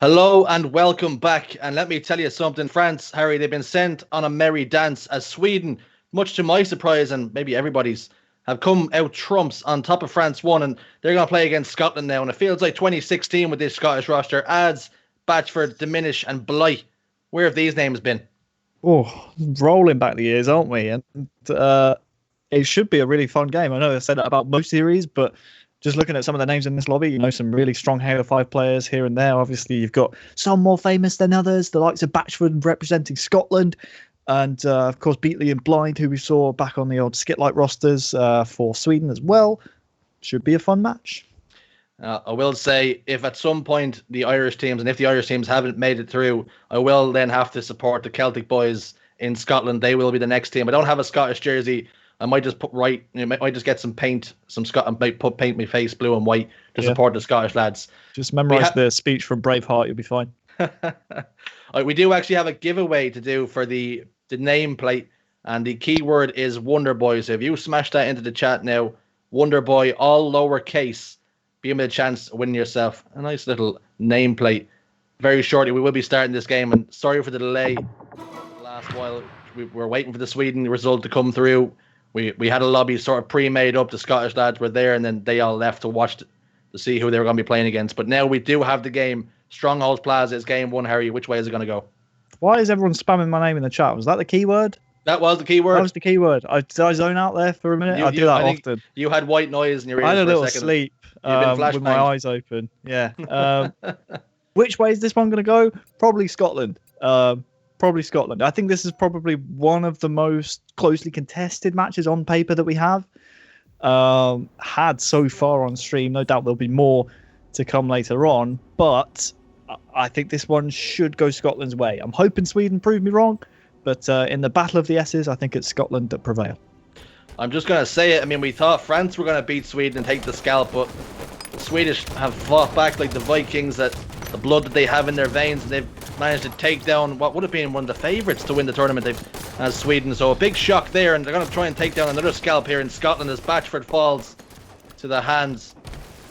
Hello and welcome back. And let me tell you something, France, Harry, they've been sent on a merry dance as Sweden, much to my surprise and maybe everybody's, have come out trumps on top of France 1. And they're going to play against Scotland now. And it feels like 2016 with this Scottish roster. Ads, Batchford, Diminish, and Blight. Where have these names been? Oh, rolling back the years, aren't we? And it should be a really fun game. I know I said that about most series, but just looking at some of the names in this lobby, some really strong Halo 5 players here and there. Obviously, you've got some more famous than others, the likes of Batchford representing Scotland, and of course, Beatley and Blind, who we saw back on the old Skitlight rosters for Sweden as well. Should be a fun match. I will say, if at some point the Irish teams, and if the Irish teams haven't made it through, I will then have to support the Celtic boys in Scotland. They will be the next team. I don't have a Scottish jersey. I might just might just get some paint, paint my face blue and white to support the Scottish lads. Just memorize the speech from Braveheart, you'll be fine. We do actually have a giveaway to do for the nameplate, and the keyword is Wonderboy. So if you smash that into the chat now, Wonderboy, all lowercase, give me a chance to win yourself a nice little nameplate. Very shortly, we will be starting this game, and sorry for the delay. Last while, we were waiting for the Sweden result to come through. We had a lobby sort of pre-made up. The Scottish lads were there, and then they all left to watch to see who they were going to be playing against. But now we do have the game. Strongholds Plaza is game one, Harry. Which way is it going to go? Why is everyone spamming my name in the chat? Was that the keyword? That was the keyword. That was the keyword. Did I zone out there for a minute? I do that often. You had white noise in your ears. I had a for little a second. sleep with my eyes open. Yeah. Which way is this one going to go? Probably Scotland. Probably Scotland. I think this is probably one of the most closely contested matches on paper that we have had so far on stream. No doubt there'll be more to come later on, but I think this one should go Scotland's way. I'm hoping Sweden prove me wrong, but in the battle of the S's, I think it's Scotland that prevail. I'm just going to say it. I mean, we thought France were going to beat Sweden and take the scalp, but the Swedish have fought back like the Vikings, that the blood that they have in their veins, and they've managed to take down what would have been one of the favourites to win the tournament as Sweden. So a big shock there, and they're going to try and take down another scalp here in Scotland as Batchford falls to the hands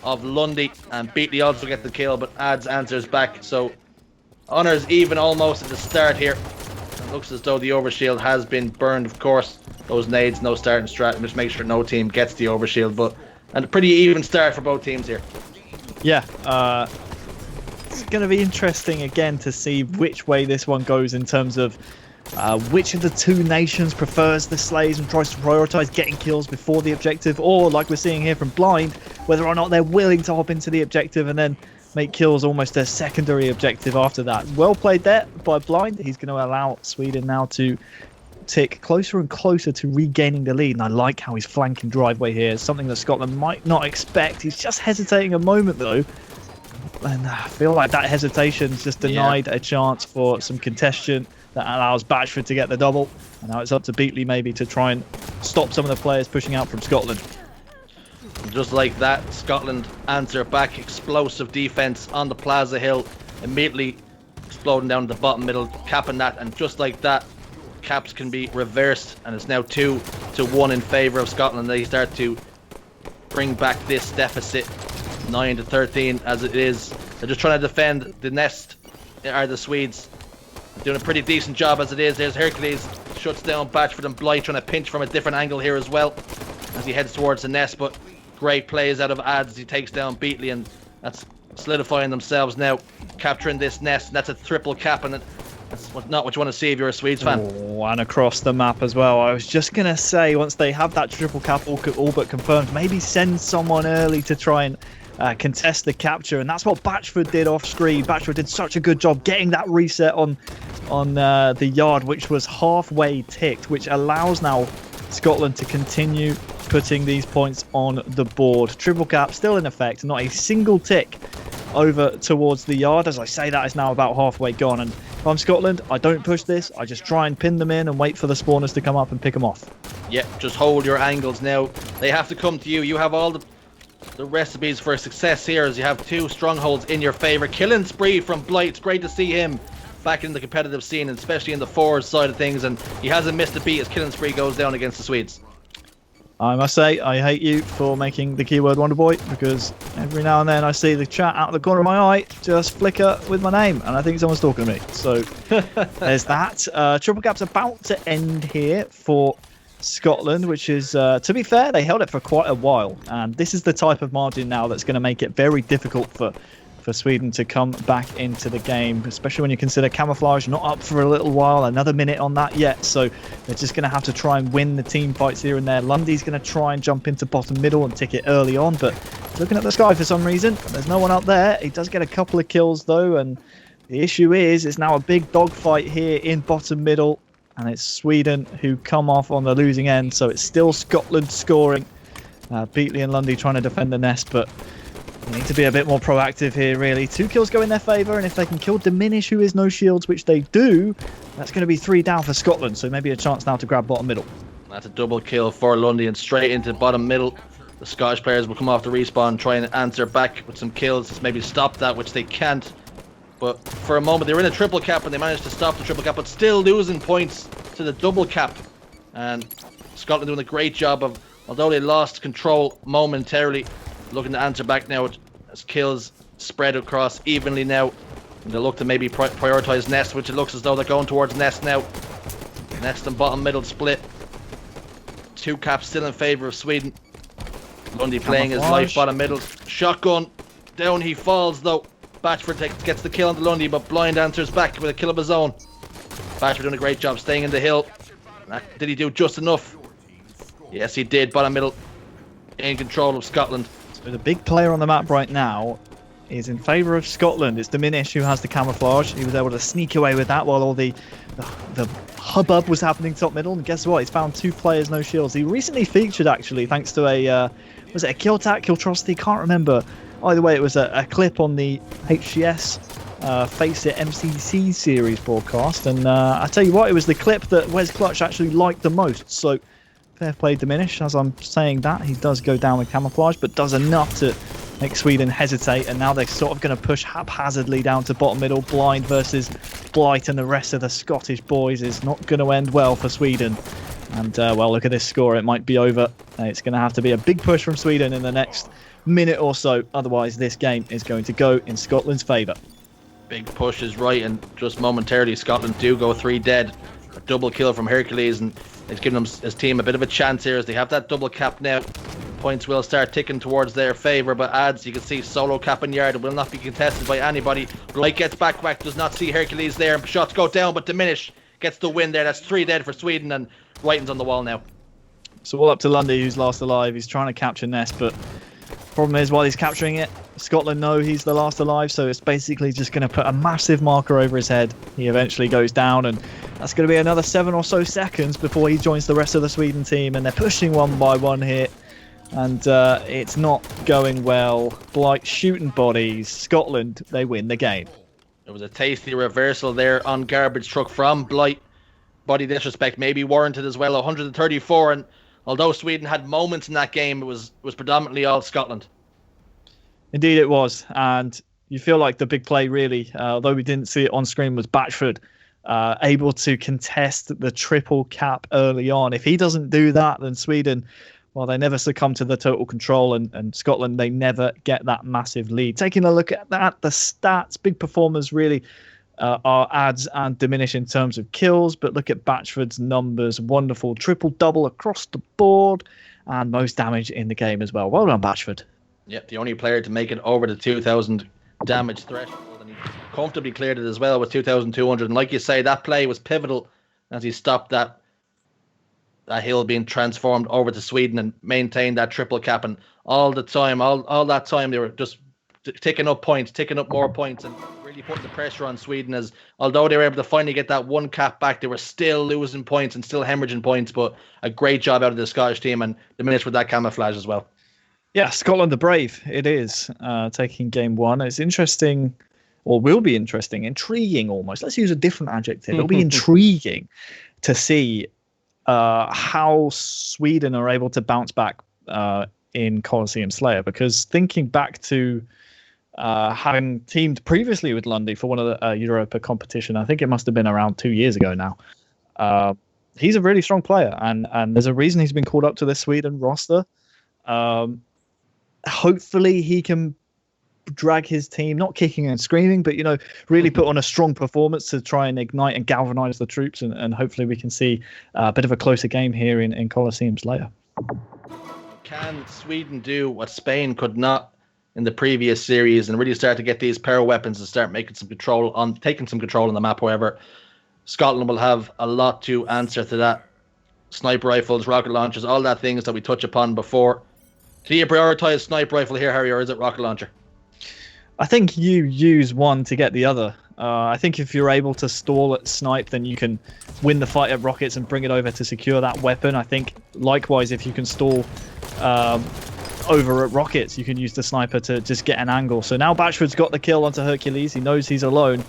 of Lundy, and Beatley also gets the kill, but Ads answers back. So honours even almost at the start here. It looks as though the overshield has been burned, of course. Those nades, no starting strat, just make sure no team gets the overshield, and a pretty even start for both teams here. Yeah, it's going to be interesting again to see which way this one goes in terms of which of the two nations prefers the slays and tries to prioritize getting kills before the objective, or like we're seeing here from Blind, whether or not they're willing to hop into the objective and then make kills almost their secondary objective after that. Well played there by Blind. He's going to allow Sweden now to tick closer and closer to regaining the lead, and I like how he's flanking driveway here. It's something that Scotland might not expect. He's just hesitating a moment though, and I feel like that hesitation's just denied a chance for some contention that allows Batchford to get the double, and now it's up to Beatley maybe to try and stop some of the players pushing out from Scotland. Just like that, Scotland answer back. Explosive defense on the Plaza Hill, immediately exploding down the bottom middle, capping that, and just like that, caps can be reversed, and it's now 2-1 in favour of Scotland. They start to bring back this deficit 9-13 as it is. They're just trying to defend the nest, are the Swedes. Doing a pretty decent job as it is. There's Hercules, shuts down Batchford, and Blight trying to pinch from a different angle here as well as he heads towards the nest, but great plays out of Ads as he takes down Beatley, and that's solidifying themselves now, capturing this nest, and that's a triple cap, and that's not what you want to see if you're a Swedes fan. Oh, and across the map as well. I was just going to say, once they have that triple cap all but confirmed, maybe send someone early to try and contest the capture, and that's what Batchford did off screen. Batchford did such a good job getting that reset on the yard, which was halfway ticked, which allows now Scotland to continue putting these points on the board. Triple cap still in effect, not a single tick over towards the yard. As I say, that is now about halfway gone, and if I'm Scotland, I don't push this. I just try and pin them in and wait for the spawners to come up and pick them off. Yeah, just hold your angles now. They have to come to you. You have all the recipes for success here, as you have two strongholds in your favour. Killing spree from Blight. It's great to see him back in the competitive scene, and especially in the forward side of things, and he hasn't missed a beat as Killing spree goes down against the Swedes. I must say, I hate you for making the keyword Wonder Boy, because every now and then I see the chat out of the corner of my eye just flicker with my name, and I think someone's talking to me. So there's that. Triple Cap's about to end here for Scotland, which is, to be fair, they held it for quite a while. And this is the type of margin now that's going to make it very difficult for Sweden to come back into the game, especially when you consider Camouflage not up for a little while, another minute on that yet, so they're just going to have to try and win the team fights here and there. Lundy's going to try and jump into bottom middle and tick it early on, but looking at the sky for some reason, there's no one up there. He does get a couple of kills though, and the issue is it's now a big dogfight here in bottom middle, and it's Sweden who come off on the losing end, so it's still Scotland scoring. Beatley and Lundy trying to defend the nest, but they need to be a bit more proactive here, really. 2 kills go in their favour, and if they can kill Diminish, who is no shields, which they do, that's going to be 3 down for Scotland, so maybe a chance now to grab bottom middle. That's a double kill for Lundy and straight into bottom middle. The Scottish players will come off the respawn, try and answer back with some kills, maybe stop that, which they can't. But for a moment, they were in a triple cap, and they managed to stop the triple cap, but still losing points to the double cap. And Scotland doing a great job of, although they lost control momentarily, looking to answer back now as kills spread across evenly now. And they look to maybe prioritise Nest, which it looks as though they're going towards Nest now. Nest and bottom middle split. 2 caps still in favour of Sweden. Lundy playing his life bottom middle. Shotgun. Down he falls though. Batchford gets the kill on the Lundy, but Blind answers back with a kill of his own. Batchford doing a great job staying in the hill. Did he do just enough? Yes, he did. Bottom middle in control of Scotland. So the big player on the map right now is in favour of Scotland. It's Diminish who has the camouflage. He was able to sneak away with that while all the hubbub was happening top middle. And guess what? He's found 2 players, no shields. He recently featured, actually, thanks to a, was it a Killtrosity? Can't remember. Either way, it was a clip on the HCS Face It MCC series broadcast. And I tell you what, it was the clip that Wes Clutch actually liked the most. So fair play Diminish. As I'm saying that, he does go down with camouflage, but does enough to make Sweden hesitate, and now they're sort of going to push haphazardly down to bottom middle. Blind versus Blight and the rest of the Scottish boys is not going to end well for Sweden. And, well, look at this score. It might be over. It's going to have to be a big push from Sweden in the next minute or so. Otherwise, this game is going to go in Scotland's favour. Big push is right, and just momentarily, Scotland do go 3 dead. A double kill from Hercules, and it's giving his team a bit of a chance here as they have that double cap now. Points will start ticking towards their favour, but as you can see, solo cap and yard will not be contested by anybody. Blight gets back, does not see Hercules there, and shots go down, but Diminish gets the win there. That's 3 dead for Sweden, and Whiting's on the wall now. So all up to Lundy, who's last alive. He's trying to capture Nest, but problem is, while he's capturing it, Scotland know he's the last alive, so it's basically just going to put a massive marker over his head. He eventually goes down, and that's going to be another 7 or so seconds before he joins the rest of the Sweden team, and they're pushing 1 by 1 here, and it's not going well. Blight shooting bodies. Scotland, they win the game. It was a tasty reversal there on garbage truck from Blight. Body disrespect maybe warranted as well. 134, and although Sweden had moments in that game, it was predominantly all Scotland. Indeed it was, and you feel like the big play really, although we didn't see it on screen, was Batchford able to contest the triple cap early on. If he doesn't do that, then Sweden, well, they never succumb to the total control, and Scotland, they never get that massive lead. Taking a look at that, the stats, big performers really are Ads and Diminish in terms of kills, but look at Batchford's numbers. Wonderful triple-double across the board, and most damage in the game as well. Well done, Batchford. Yep, the only player to make it over the 2,000 damage threshold, and he comfortably cleared it as well with 2,200. And like you say, that play was pivotal as he stopped that hill being transformed over to Sweden and maintained that triple cap. And all the time, all that time, they were just ticking up more points, and really putting the pressure on Sweden. As although they were able to finally get that 1 cap back, they were still losing points and still hemorrhaging points. But a great job out of the Scottish team, and Diminish with that camouflage as well. Yeah, Scotland the brave. It is taking game 1. It's interesting, or will be interesting, intriguing almost. Let's use a different adjective. It'll be intriguing to see how Sweden are able to bounce back in Colosseum Slayer, because thinking back to having teamed previously with Lundy for one of the Europa competition, I think it must have been around 2 years ago now. he's a really strong player, and there's a reason he's been called up to the Sweden roster. Hopefully he can drag his team, not kicking and screaming, but really put on a strong performance to try and ignite and galvanize the troops, and hopefully we can see a bit of a closer game here in Colosseum Slayer. Can Sweden do what Spain could not in the previous series and really start to get these power weapons and start making taking some control on the map? However, Scotland will have a lot to answer to that. Sniper rifles, rocket launchers, all that things that we touched upon before. Do you prioritize sniper rifle here, Harry, or is it rocket launcher? I think you use one to get the other. I think if you're able to stall at snipe, then you can win the fight at rockets and bring it over to secure that weapon. I think likewise, if you can stall over at rockets, you can use the sniper to just get an angle. So now Batchford's got the kill onto Hercules. He knows he's alone.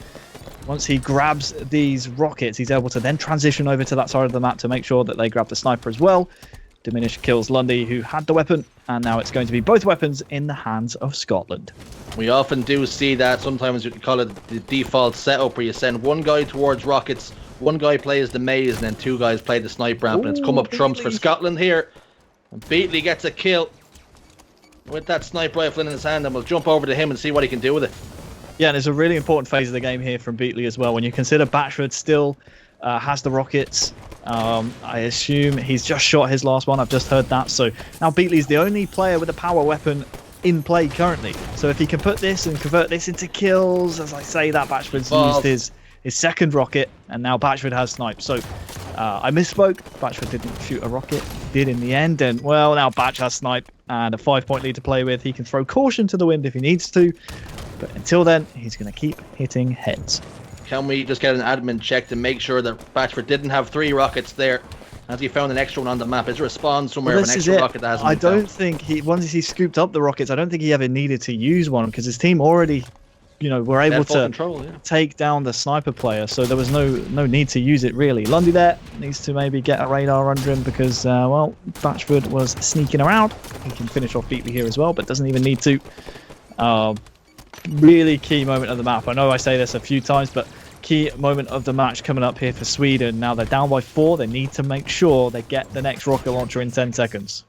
Once he grabs these rockets, he's able to then transition over to that side of the map to make sure that they grab the sniper as well. Diminish kills Lundy, who had the weapon, and now it's going to be both weapons in the hands of Scotland. We often do see that. Sometimes you call it the default setup, where you send one guy towards rockets, one guy plays the maze, and then two guys play the snipe ramp. And it's come up trumps for Scotland here. And Beatley gets a kill with that sniper rifle in his hand, and we'll jump over to him and see what he can do with it. Yeah, and it's a really important phase of the game here from Beatley as well. When you consider Batchford still has the rockets, I assume he's just shot his last one. I've just heard that. So now Beatley's the only player with a power weapon in play currently. So if he can put this and convert this into kills, as I say, that Batchford's used his second rocket, and now Batchford has snipe. So I misspoke. Batchford didn't shoot a rocket. He did in the end. And well, now Batch has snipe and a 5-point lead to play with. He can throw caution to the wind if he needs to. But until then, he's going to keep hitting heads. Can we just get an admin check to make sure that Batchford didn't have 3 rockets there? Has he found an extra one on the map? Is there a spawn somewhere of an extra rocket that hasn't been found? I don't think once he scooped up the rockets, I don't think he ever needed to use one, because his team already, were able to take down the sniper player. So there was no need to use it really. Lundy there needs to maybe get a radar under him because, Batchford was sneaking around. He can finish off Beatley here as well, but doesn't even need to. Really key moment of the map. I know I say this a few times, but key moment of the match coming up here for Sweden. Now they're down by 4. They need to make sure they get the next rocket launcher in 10 seconds.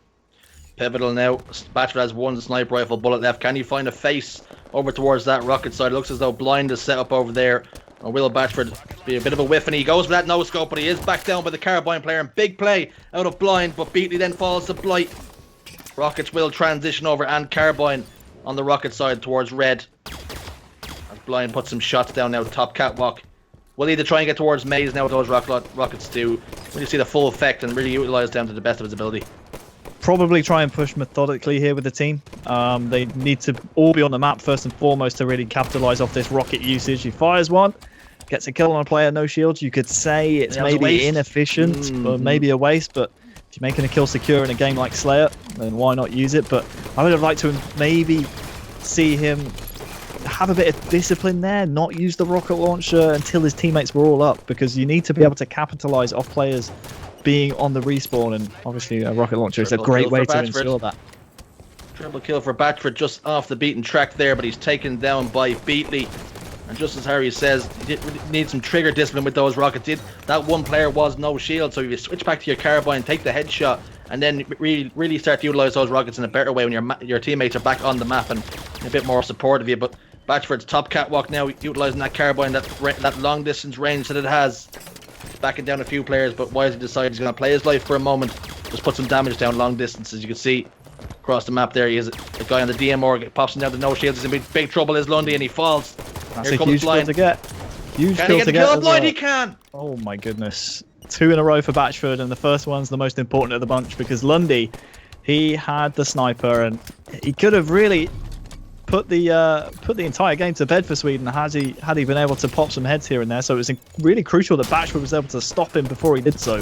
Pivotal now. Batchford has 1 sniper rifle bullet left. Can he find a face over towards that rocket side? It looks as though blind is set up over there. Or will Batchford be a bit of a whiff? And he goes for that no scope, but he is back down by the carbine player. And big play out of blind, but Beatley then falls to blight. Rockets will transition over, and carbine on the rocket side towards red. As blind puts some shots down now, top catwalk. We'll either try and get towards maze now with those rockets do. When you see the full effect and really utilise them to the best of his ability. Probably try and push methodically here with the team. They need to all be on the map first and foremost to really capitalise off this rocket usage. He fires one, gets a kill on a player, no shields. You could say it's maybe inefficient, or maybe a waste, but if you're making a kill secure in a game like Slayer, then why not use it? But I would have liked to maybe see him have a bit of discipline there, not use the rocket launcher until his teammates were all up, because you need to be able to capitalize off players being on the respawn, and obviously a rocket launcher is a great way to ensure that. Triple kill for Batchford, just off the beaten track there, but he's taken down by Beatley. And just as Harry says, you need some trigger discipline with those rockets. That one player was no shield, so if you switch back to your carbine, take the headshot, and then really start to utilize those rockets in a better way when your teammates are back on the map and a bit more support of you. But Batchford's top catwalk now, utilizing that carbine, that long distance range that it has, backing down a few players. But wisely decided he's going to play his life for a moment, just put some damage down long distance. As you can see across the map there, he is a guy on the DMR, pops him down to no shields. He's in big trouble, is Lundy, and he falls. That's a huge kill to get. Huge kill to get. Blind? He can. Oh my goodness. 2 in a row for Batchford, and the first one's the most important of the bunch, because Lundy, he had the sniper, and he could have really put the entire game to bed for Sweden had he been able to pop some heads here and there. So it was really crucial that Batchford was able to stop him before he did so,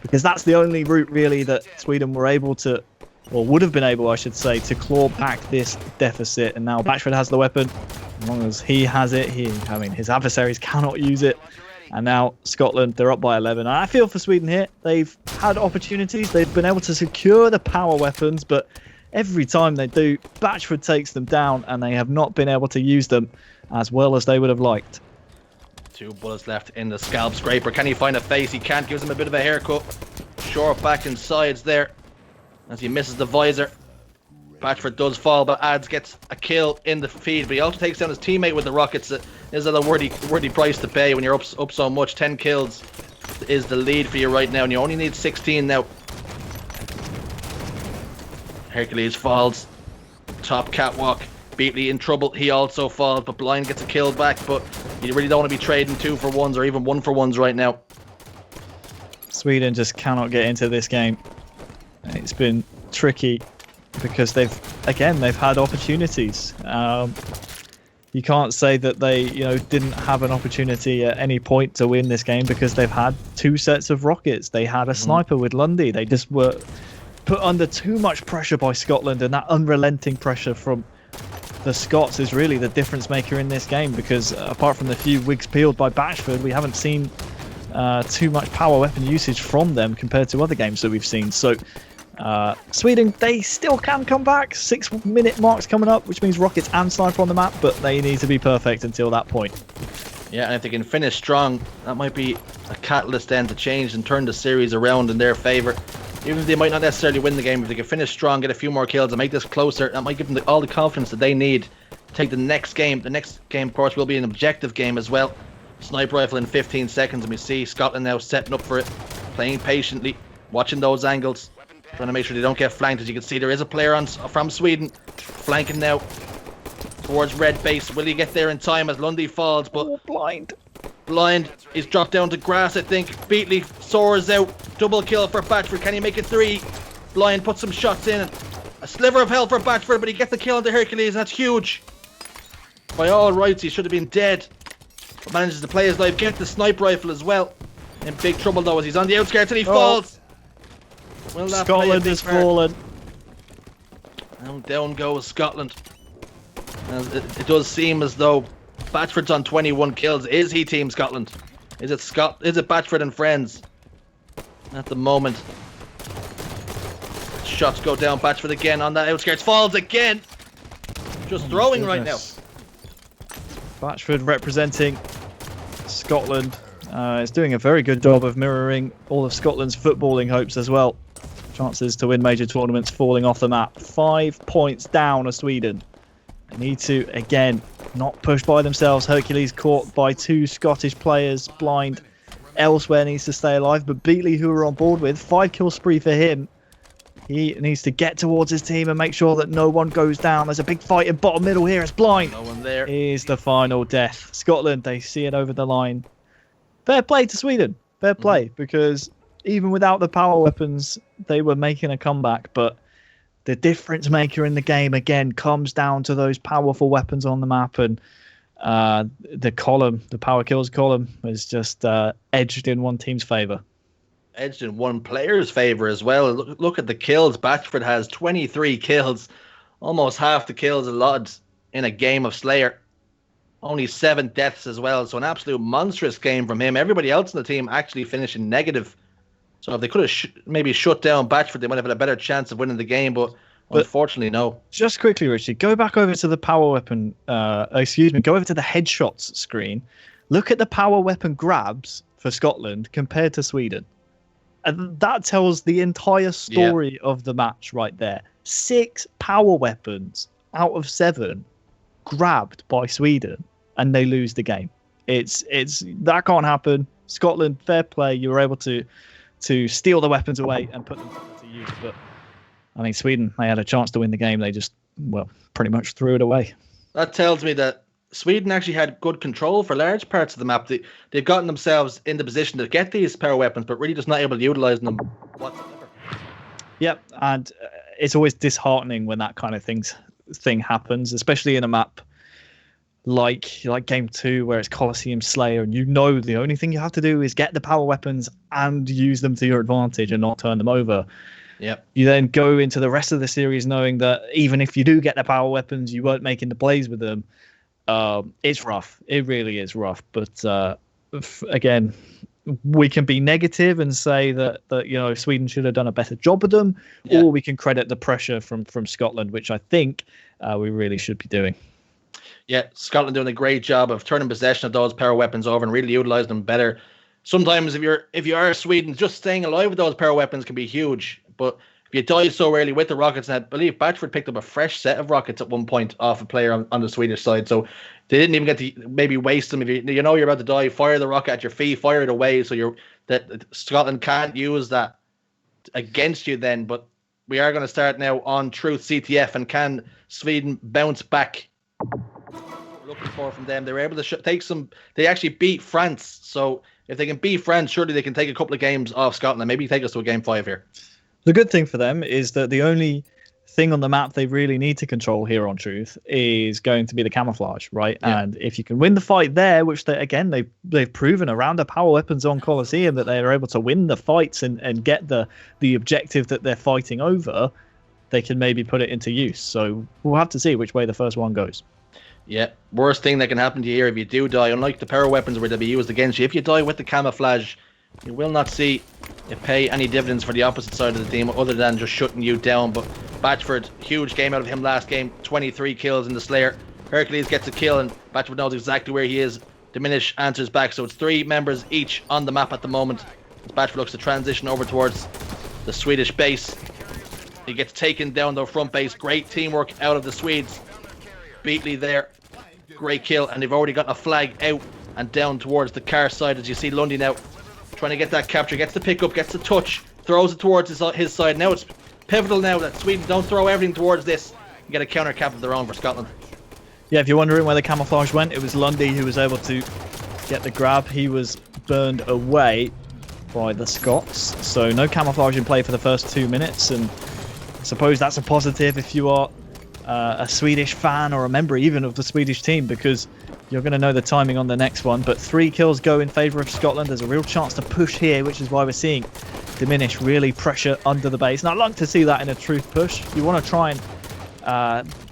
because that's the only route really that Sweden were able to, or would have been able, I should say, to claw back this deficit. And now Batchford has the weapon. As long as he has it, his adversaries cannot use it. And now Scotland, they're up by 11. And I feel for Sweden here, they've had opportunities. They've been able to secure the power weapons, but every time they do, Batchford takes them down, and they have not been able to use them as well as they would have liked. 2 bullets left in the scalp scraper. Can he find a face? He can't. Gives him a bit of a haircut. Short back and sides there as he misses the visor. Batchford does fall, but Ads gets a kill in the feed, but he also takes down his teammate with the rockets. Is that a worthy price to pay when you're up so much? 10 kills is the lead for you right now, and you only need 16 now. Hercules falls. Top catwalk. Beatley in trouble. He also falls, but Blind gets a kill back, but you really don't want to be trading 2-for-1s or even 1-for-1s right now. Sweden just cannot get into this game. It's been tricky because they've had opportunities. You can't say that they didn't have an opportunity at any point to win this game because they've had 2 sets of rockets. They had a sniper with Lundy. They just were put under too much pressure by Scotland, and that unrelenting pressure from the Scots is really the difference maker in this game, because apart from the few wigs peeled by Batchford, we haven't seen too much power weapon usage from them compared to other games that we've seen. So Sweden, they still can come back. 6-minute marks coming up, which means rockets and sniper on the map, but they need to be perfect until that point. Yeah, and if they can finish strong, that might be a catalyst then to change and turn the series around in their favour. Even if they might not necessarily win the game, if they can finish strong, get a few more kills and make this closer, that might give them all the confidence that they need to take the next game. The next game, of course, will be an objective game as well. Sniper rifle in 15 seconds, and we see Scotland now setting up for it, playing patiently, watching those angles, trying to make sure they don't get flanked. As you can see, there is a player from Sweden flanking now towards red base. Will he get there in time as Lundy falls? But Blind is dropped down to grass, I think. Beatley soars out. Double kill for Batchford. Can he make it 3? Blind puts some shots in. A sliver of health for Batchford, but he gets the kill on the Hercules, and that's huge. By all rights, he should have been dead. But manages to play his life, get the sniper rifle as well. In big trouble though, as he's on the outskirts and he falls. Will that Scotland has fallen. And down goes Scotland. As it does seem as though Batchford's on 21 kills. Is he Team Scotland? Is it Batchford and friends? At the moment. Shots go down. Batchford again on that outskirts. Falls again. Just throwing right now. Batchford representing Scotland is doing a very good job of mirroring all of Scotland's footballing hopes as well. Chances to win major tournaments falling off the map. 5 points down of Sweden. They need to, again, not push by themselves. Hercules caught by 2 Scottish players. Blind elsewhere needs to stay alive. But Beatley, who we're on board with, 5-kill spree for him. He needs to get towards his team and make sure that no one goes down. There's a big fight in bottom middle here. It's Blind. No one there. Is the final death. Scotland, they see it over the line. Fair play to Sweden. Fair play, because even without the power weapons, they were making a comeback. But the difference maker in the game, again, comes down to those powerful weapons on the map. And the power kills column, is just edged in one team's favour. Edged in one player's favour as well. Look at the kills. Batchford has 23 kills. Almost half the kills allotted in a game of Slayer. Only 7 deaths as well. So an absolute monstrous game from him. Everybody else in the team actually finishing negative. So if they could have maybe shut down Batchford, they might have had a better chance of winning the game. But unfortunately, no. Just quickly, Richie, go back over to the power weapon. Go over to the headshots screen. Look at the power weapon grabs for Scotland compared to Sweden. And that tells the entire story of the match right there. 6 power weapons out of 7 grabbed by Sweden, and they lose the game. It's that can't happen. Scotland, fair play. You were able to steal the weapons away and put them to use. But I mean, Sweden, they had a chance to win the game. They just, pretty much threw it away. That tells me that Sweden actually had good control for large parts of the map. They've gotten themselves in the position to get these power weapons, but really just not able to utilize them whatsoever. Yep, and it's always disheartening when that kind of thing happens, especially in a map like Game 2, where it's Colosseum Slayer, and the only thing you have to do is get the power weapons and use them to your advantage and not turn them over. Yep. You then go into the rest of the series knowing that even if you do get the power weapons, you weren't making the plays with them. It's rough. It really is rough. But again, we can be negative and say that Sweden should have done a better job with them, or we can credit the pressure from Scotland, which I think we really should be doing. Yeah, Scotland doing a great job of turning possession of those power weapons over and really utilizing them better. Sometimes if you are Sweden, just staying alive with those power weapons can be huge. But if you die so early with the rockets, and I believe Batchford picked up a fresh set of rockets at one point off a player on the Swedish side, so they didn't even get to maybe waste them. If you know you're about to die, fire the rocket at your feet, fire it away, so that Scotland can't use that against you then. But we are going to start now on Truth CTF, and can Sweden bounce back? Looking for from them. They were able to take some. They actually beat France, so if they can beat France, surely they can take a couple of games off Scotland and maybe take us to a game 5 here. The good thing for them is that the only thing on the map they really need to control here on Truth is going to be the camouflage, right? Yeah. And if you can win the fight there, which they've proven around the power weapons on Colosseum that they are able to win the fights and get the objective that they're fighting over, they can maybe put it into use. So we'll have to see which way the first one goes. Yeah, worst thing that can happen to you here if you do die, unlike the power weapons where they'll be used against you, if you die with the camouflage, you will not see it pay any dividends for the opposite side of the team other than just shutting you down. But Batchford, huge game out of him last game, 23 kills in the Slayer. Hercules gets a kill and Batchford knows exactly where he is. Diminish answers back, so it's 3 members each on the map at the moment. As Batchford looks to transition over towards the Swedish base. He gets taken down the front base. Great teamwork out of the Swedes. Beatley there. Great kill, and they've already got a flag out and down towards the car side, as you see Lundy now trying to get that capture, gets the pickup, gets the touch, throws it towards his side. Now it's pivotal now that Sweden don't throw everything towards this and get a counter cap of their own for Scotland. Yeah, if you're wondering where the camouflage went, it was Lundy who was able to get the grab. He was burned away by the Scots, so no camouflage in play for the first 2 minutes, and I suppose that's a positive if you are a Swedish fan or a member even of the Swedish team, because you're going to know the timing on the next one. But 3 kills go in favour of Scotland. There's a real chance to push here, which is why we're seeing Diminish really pressure under the base. And I'd like to see that in a Truth push. You want to try and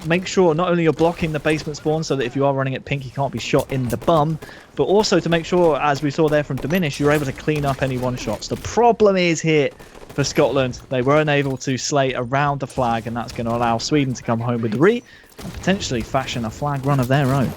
make sure not only you're blocking the basement spawn so that if you are running it pink, you can't be shot in the bum, but also to make sure, as we saw there from Diminish, you're able to clean up any one-shots. The problem is here for Scotland, they weren't able to slay around the flag, and that's going to allow Sweden to come home with the re and potentially fashion a flag run of their own.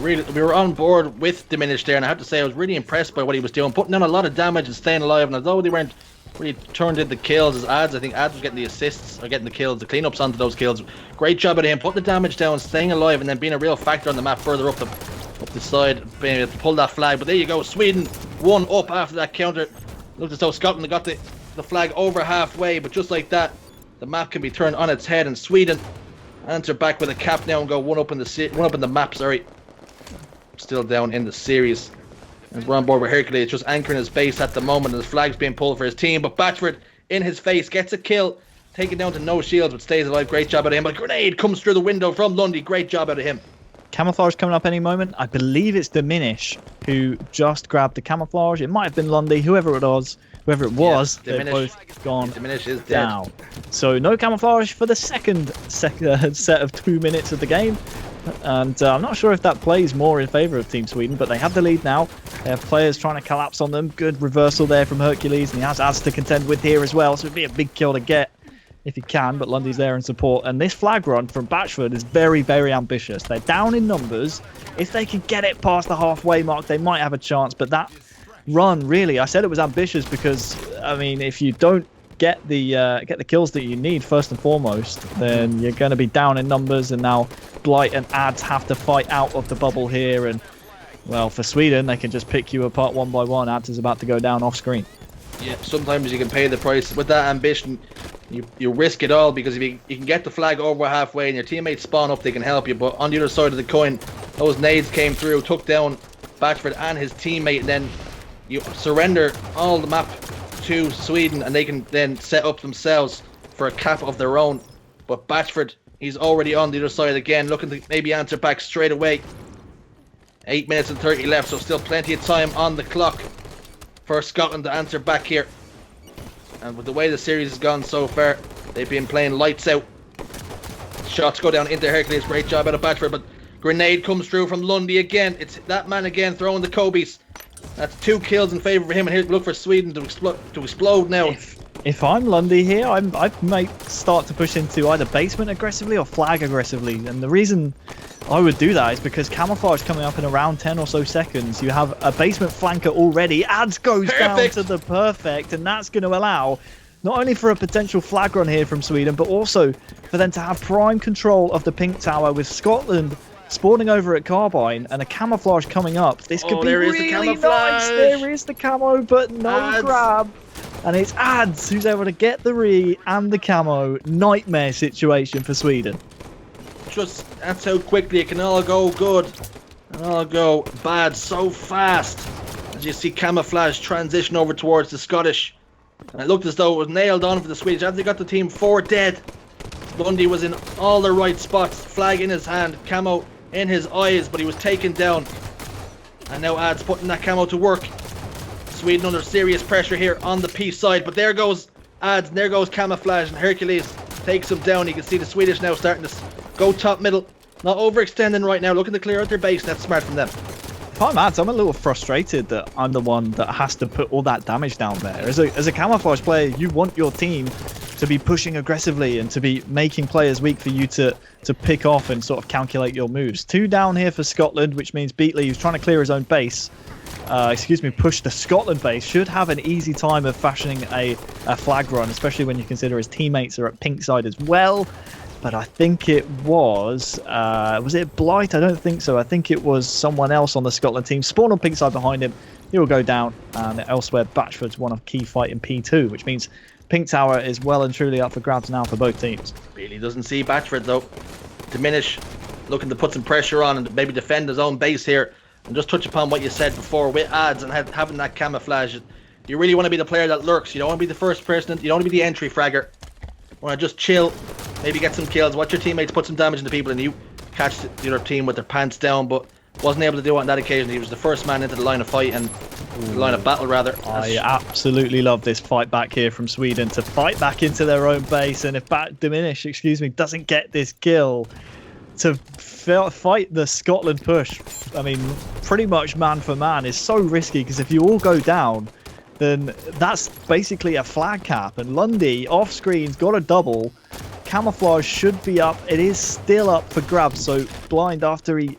We were on board with Diminish there, and I have to say I was really impressed by what he was doing, putting down a lot of damage and staying alive. And although they weren't really turned into kills as Ads, I think Ads was getting the assists or getting the kills, the cleanups onto those kills. Great job of him putting the damage down, staying alive, and then being a real factor on the map further up the side, being able to pull that flag. But there you go, Sweden 1 up after that counter. Looked as though Scotland got the flag over halfway, but just like that, the map can be turned on its head, and Sweden answer back with a cap now and go one up in the map. Sorry, still down in the series. As we're on board with Hercules, just anchoring his base at the moment, and his flag's being pulled for his team. But Batchford in his face gets a kill, taken down to no shields, but stays alive. Great job out of him. But grenade comes through the window from Lundy. Great job out of him. Camouflage coming up any moment. I believe it's Diminish who just grabbed the camouflage. It might have been Lundy, whoever it was. They've both gone down. So no camouflage for the second set of 2 minutes of the game. And I'm not sure if that plays more in favour of Team Sweden, but they have the lead now. They have players trying to collapse on them. Good reversal there from Hercules, and he has Ads to contend with here as well, so it'd be a big kill to get if he can, but Lundy's there in support. And this flag run from Batchford is very, very ambitious. They're down in numbers. If they can get it past the halfway mark, they might have a chance, but that run, really, I said it was ambitious because, I mean, if you don't get the kills that you need first and foremost, then you're going to be down in numbers, and now Blight and Ads have to fight out of the bubble here. And well, for Sweden, they can just pick you apart one by one. Ads is about to go down off screen. Yeah, sometimes you can pay the price with that ambition. You risk it all, because if you can get the flag over halfway and your teammates spawn up, they can help you. But on the other side of the coin, those nades came through, took down Batchford and his teammate, and then you surrender all the map to Sweden, and they can then set up themselves for a cap of their own. But Batchford, he's already on the other side again, looking to maybe answer back straight away. 8 minutes and 30 left, so still plenty of time on the clock for Scotland to answer back here. And with the way the series has gone so far, they've been playing lights out. Shots go down into Hercules. Great job out of Batchford, but grenade comes through from Lundy again. It's that man again throwing the Kobe's. That's 2 kills in favour of him, and here look for Sweden to explode now. If I'm Lundy here, I might start to push into either basement aggressively or flag aggressively. And the reason I would do that is because camouflage coming up in around 10 or so seconds. You have a basement flanker already. Ads goes down to the perfect, and that's going to allow not only for a potential flag run here from Sweden, but also for them to have prime control of the pink tower with Scotland spawning over at Carbine and a camouflage coming up. This could be really nice. There is the camo, but no grab. And it's Ads who's able to get the re and the camo. Nightmare situation for Sweden. Just, that's how quickly it can all go good and all go bad so fast. As you see camouflage transition over towards the Scottish. And it looked as though it was nailed on for the Swedish. As they got the team 4 dead. Lundy was in all the right spots. Flag in his hand, camo in his eyes, but he was taken down. And now Ads putting that camo to work. Sweden under serious pressure here on the P side, but there goes Ads and there goes camouflage, and Hercules takes him down. You can see the Swedish now starting to go top middle, not overextending right now, looking to clear out their base. That's smart from them. If I'm Ads, I'm a little frustrated that I'm the one that has to put all that damage down there. As a camouflage player, you want your team to be pushing aggressively and to be making players weak for you to pick off and sort of calculate your moves. 2 down here for Scotland, which means Beatley, who's trying to clear his own base, push the Scotland base, should have an easy time of fashioning a flag run, especially when you consider his teammates are at pink side as well. But I think it was it Blight? I don't think so. I think it was someone else on the Scotland team. Spawn on pink side behind him. He will go down. And elsewhere, Batchford's one of key fight in P2, which means pink tower is well and truly up for grabs now for both teams. Really doesn't see Batchford though. Diminish, looking to put some pressure on and maybe defend his own base here. And just touch upon what you said before with Ads and having that camouflage. You really want to be the player that lurks. You don't want to be the first person. You don't want to be the entry fragger. You want to just chill, maybe get some kills, watch your teammates put some damage into people, and you catch the other team with their pants down. But wasn't able to do it on that occasion. He was the first man into the line of fight and the line of battle rather. I absolutely love this fight back here from Sweden to fight back into their own base. And if Diminish, doesn't get this kill, to fight the Scotland push, I mean, pretty much man for man is so risky, because if you all go down, then that's basically a flag cap. And Lundy, off screen's got a double. Camouflage should be up. It is still up for grabs. So Blind, after he,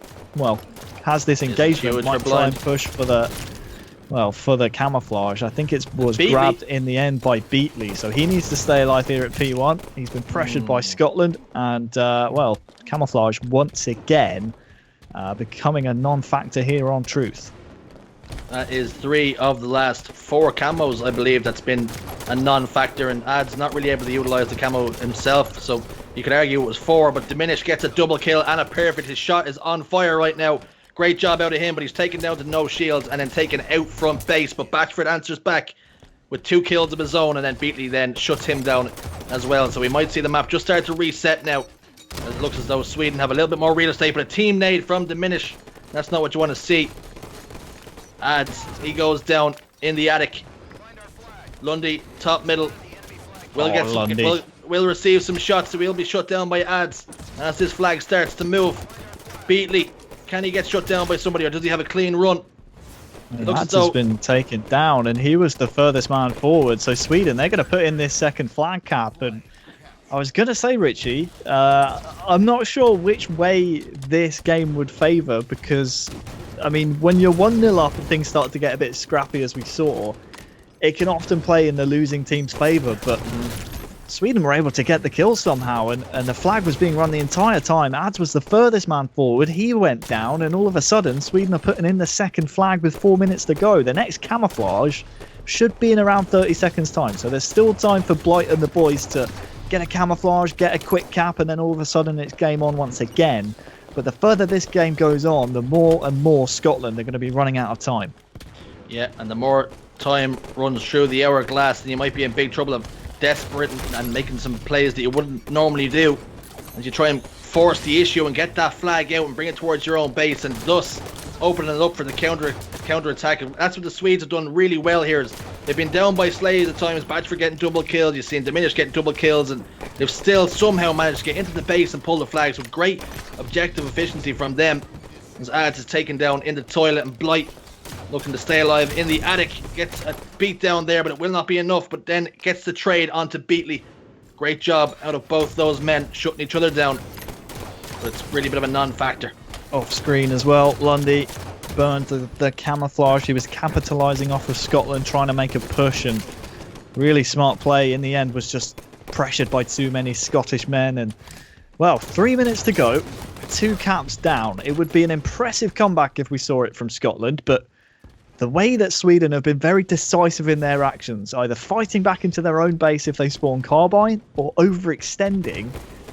has this engagement, might try and push for the camouflage. I think it was Beatley grabbed in the end by Beatley, so he needs to stay alive here at P1. He's been pressured by Scotland, and camouflage once again becoming a non-factor here on Truth. That is 3 of the last 4 camos, I believe, that's been a non-factor, and Ads not really able to utilize the camo himself, so you could argue it was 4, but Diminish gets a double kill and a perfect. His shot is on fire right now. Great job out of him, but he's taken down to no shields and then taken out front base. But Batchford answers back with 2 kills of his own, and then Beatley then shuts him down as well. So we might see the map just start to reset now. It looks as though Sweden have a little bit more real estate, but a team nade from Diminish. That's not what you want to see. Ads, he goes down in the attic. Lundy, top middle. Will receive some shots, so he'll be shut down by Ads. And as this flag starts to move, Beatley, can he get shut down by somebody, or does he have a clean run? Ads has been taken down, and he was the furthest man forward. So Sweden, they're going to put in this second flag cap. And I was going to say, Richie, I'm not sure which way this game would favour, because, I mean, when you're 1-0 up and things start to get a bit scrappy, as we saw, it can often play in the losing team's favour. But Sweden were able to get the kill somehow, and the flag was being run the entire time. Ads was the furthest man forward. He went down, and all of a sudden, Sweden are putting in the second flag with 4 minutes to go. The next camouflage should be in around 30 seconds time. So there's still time for Blight and the boys to get a camouflage, get a quick cap, and then all of a sudden it's game on once again. But the further this game goes on, the more and more Scotland are going to be running out of time. Yeah, and the more time runs through the hourglass, then you might be in big trouble of desperate and making some plays that you wouldn't normally do, as you try and force the issue and get that flag out and bring it towards your own base, and thus opening it up for the counter attack. And that's what the Swedes have done really well here. Is they've been down by slays at times. Batchford getting double kills. You've seen Diminish getting double kills, and they've still somehow managed to get into the base and pull the flags with great objective efficiency from them. As Ads is taken down in the toilet, and Blight looking to stay alive in the attic. Gets a beat down there, but it will not be enough. But then gets the trade onto Beatley. Great job out of both those men, shutting each other down. But it's really a bit of a non-factor. Off screen as well, Lundy burned the camouflage. He was capitalising off of Scotland, trying to make a push, and really smart play in the end was just pressured by too many Scottish men. And, well, 3 minutes to go, 2 caps down. It would be an impressive comeback if we saw it from Scotland, but the way that Sweden have been very decisive in their actions, either fighting back into their own base if they spawn Carbine or overextending,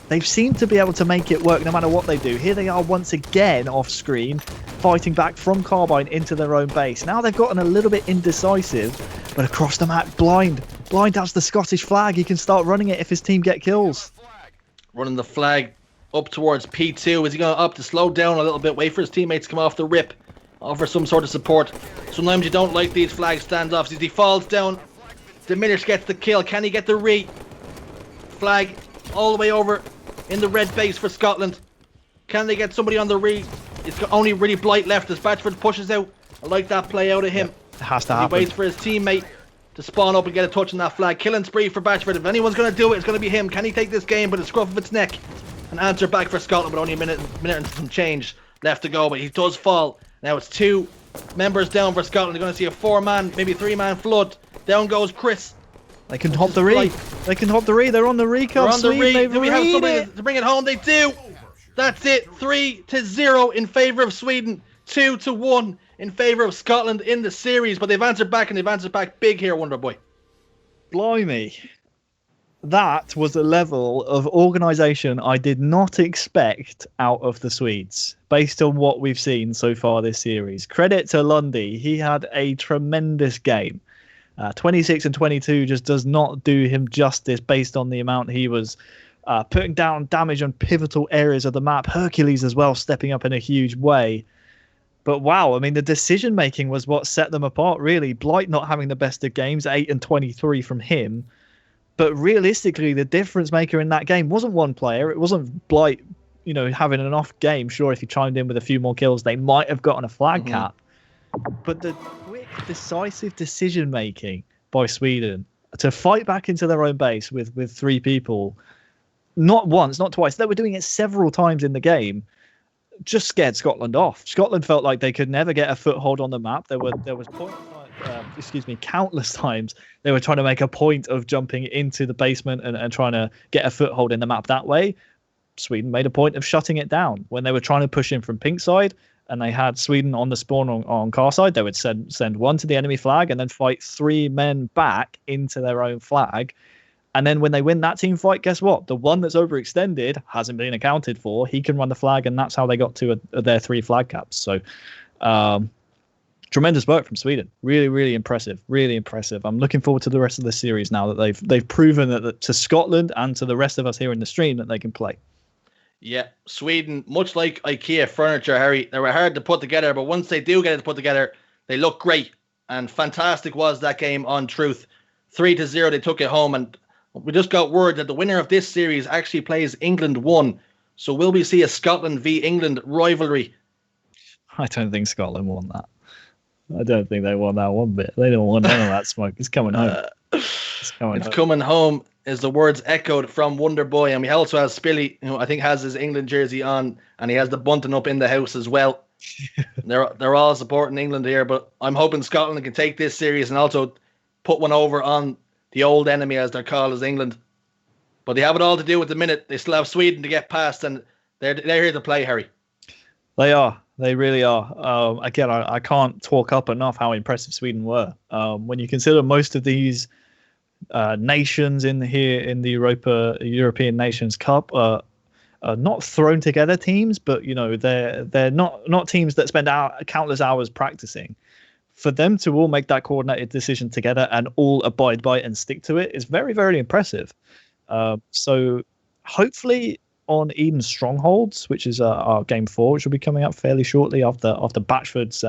they've seemed to be able to make it work no matter what they do. Here they are once again off screen, fighting back from Carbine into their own base. Now they've gotten a little bit indecisive, but across the map, Blind has the Scottish flag. He can start running it if his team get kills. Running the flag up towards P2. Is he going to opt to slow down a little bit, wait for his teammates to come off the rip, offer some sort of support? Sometimes you don't like these flag standoffs. As he falls down, Diminish gets the kill. Can he get the re? Flag all the way over in the red base for Scotland. Can they get somebody on the re? It's got only really Blight left as Batchford pushes out. I like that play out of him. It has to happen. He waits for his teammate to spawn up and get a touch on that flag. Killing spree for Batchford. If anyone's going to do it, it's going to be him. Can he take this game by the scruff of its neck? An answer back for Scotland, but only a minute and some change left to go. But he does fall. Now it's 2 members down for Scotland. They're going to see a 4-man, maybe 3-man flood. Down goes Chris. They can hop the re. They can hop the re. They're on the recon. They're on the re. They've Do we have read somebody it. to bring it home? They do. That's it. 3-0 in favour of Sweden. 2-1 in favour of Scotland in the series. But they've answered back, and they've answered back big here, Wonder Boy. Blimey. That was a level of organisation I did not expect out of the Swedes, based on what we've seen so far this series. Credit to Lundy. He had a tremendous game. 26 and 22 just does not do him justice based on the amount he was putting down damage on pivotal areas of the map. Hercules as well stepping up in a huge way. But wow, I mean, the decision making was what set them apart, really. Blight not having the best of games, 8 and 23 from him. But realistically, the difference maker in that game wasn't one player. It wasn't Blight, having an off game. Sure, if he chimed in with a few more kills, they might have gotten a flag cap. But the quick, decisive decision making by Sweden to fight back into their own base with 3 people, not once, not twice, they were doing it several times in the game, just scared Scotland off. Scotland felt like they could never get a foothold on the map. There was countless times they were trying to make a point of jumping into the basement and trying to get a foothold in the map that way. Sweden made a point of shutting it down. When they were trying to push in from pink side and they had Sweden on the spawn on car side, they would send 1 to the enemy flag and then fight 3 men back into their own flag. And then when they win that team fight, guess what? The one that's overextended hasn't been accounted for. He can run the flag, and that's how they got to their 3 flag caps. So tremendous work from Sweden. Really, really impressive. Really impressive. I'm looking forward to the rest of the series now that they've proven that to Scotland and to the rest of us here in the stream that they can play. Yeah, Sweden, much like IKEA furniture, Harry, they were hard to put together, but once they do get it put together, they look great. And fantastic was that game on Truth. 3-0, they took it home, and we just got word that the winner of this series actually plays England 1. So will we see a Scotland v England rivalry? I don't think Scotland won that. I don't think they won that one bit. They don't want none of that smoke. It's coming home. Coming home is the words echoed from Wonder Boy. And we also have Spilly, who I think has his England jersey on, and he has the bunting up in the house as well. They're all supporting England here, but I'm hoping Scotland can take this series and also put one over on the old enemy, as they're called, as England. But they have it all to do with the minute. They still have Sweden to get past, and they're here to play, Harry. They are. They really are. Again, I can't talk up enough how impressive Sweden were. When you consider most of these nations in the European Nations Cup are not thrown together teams, but they're not teams that spend countless hours practicing. For them to all make that coordinated decision together and all abide by it and stick to it is very, very impressive. So hopefully on Eden Strongholds, which is our game 4, which will be coming up fairly shortly after Batchford's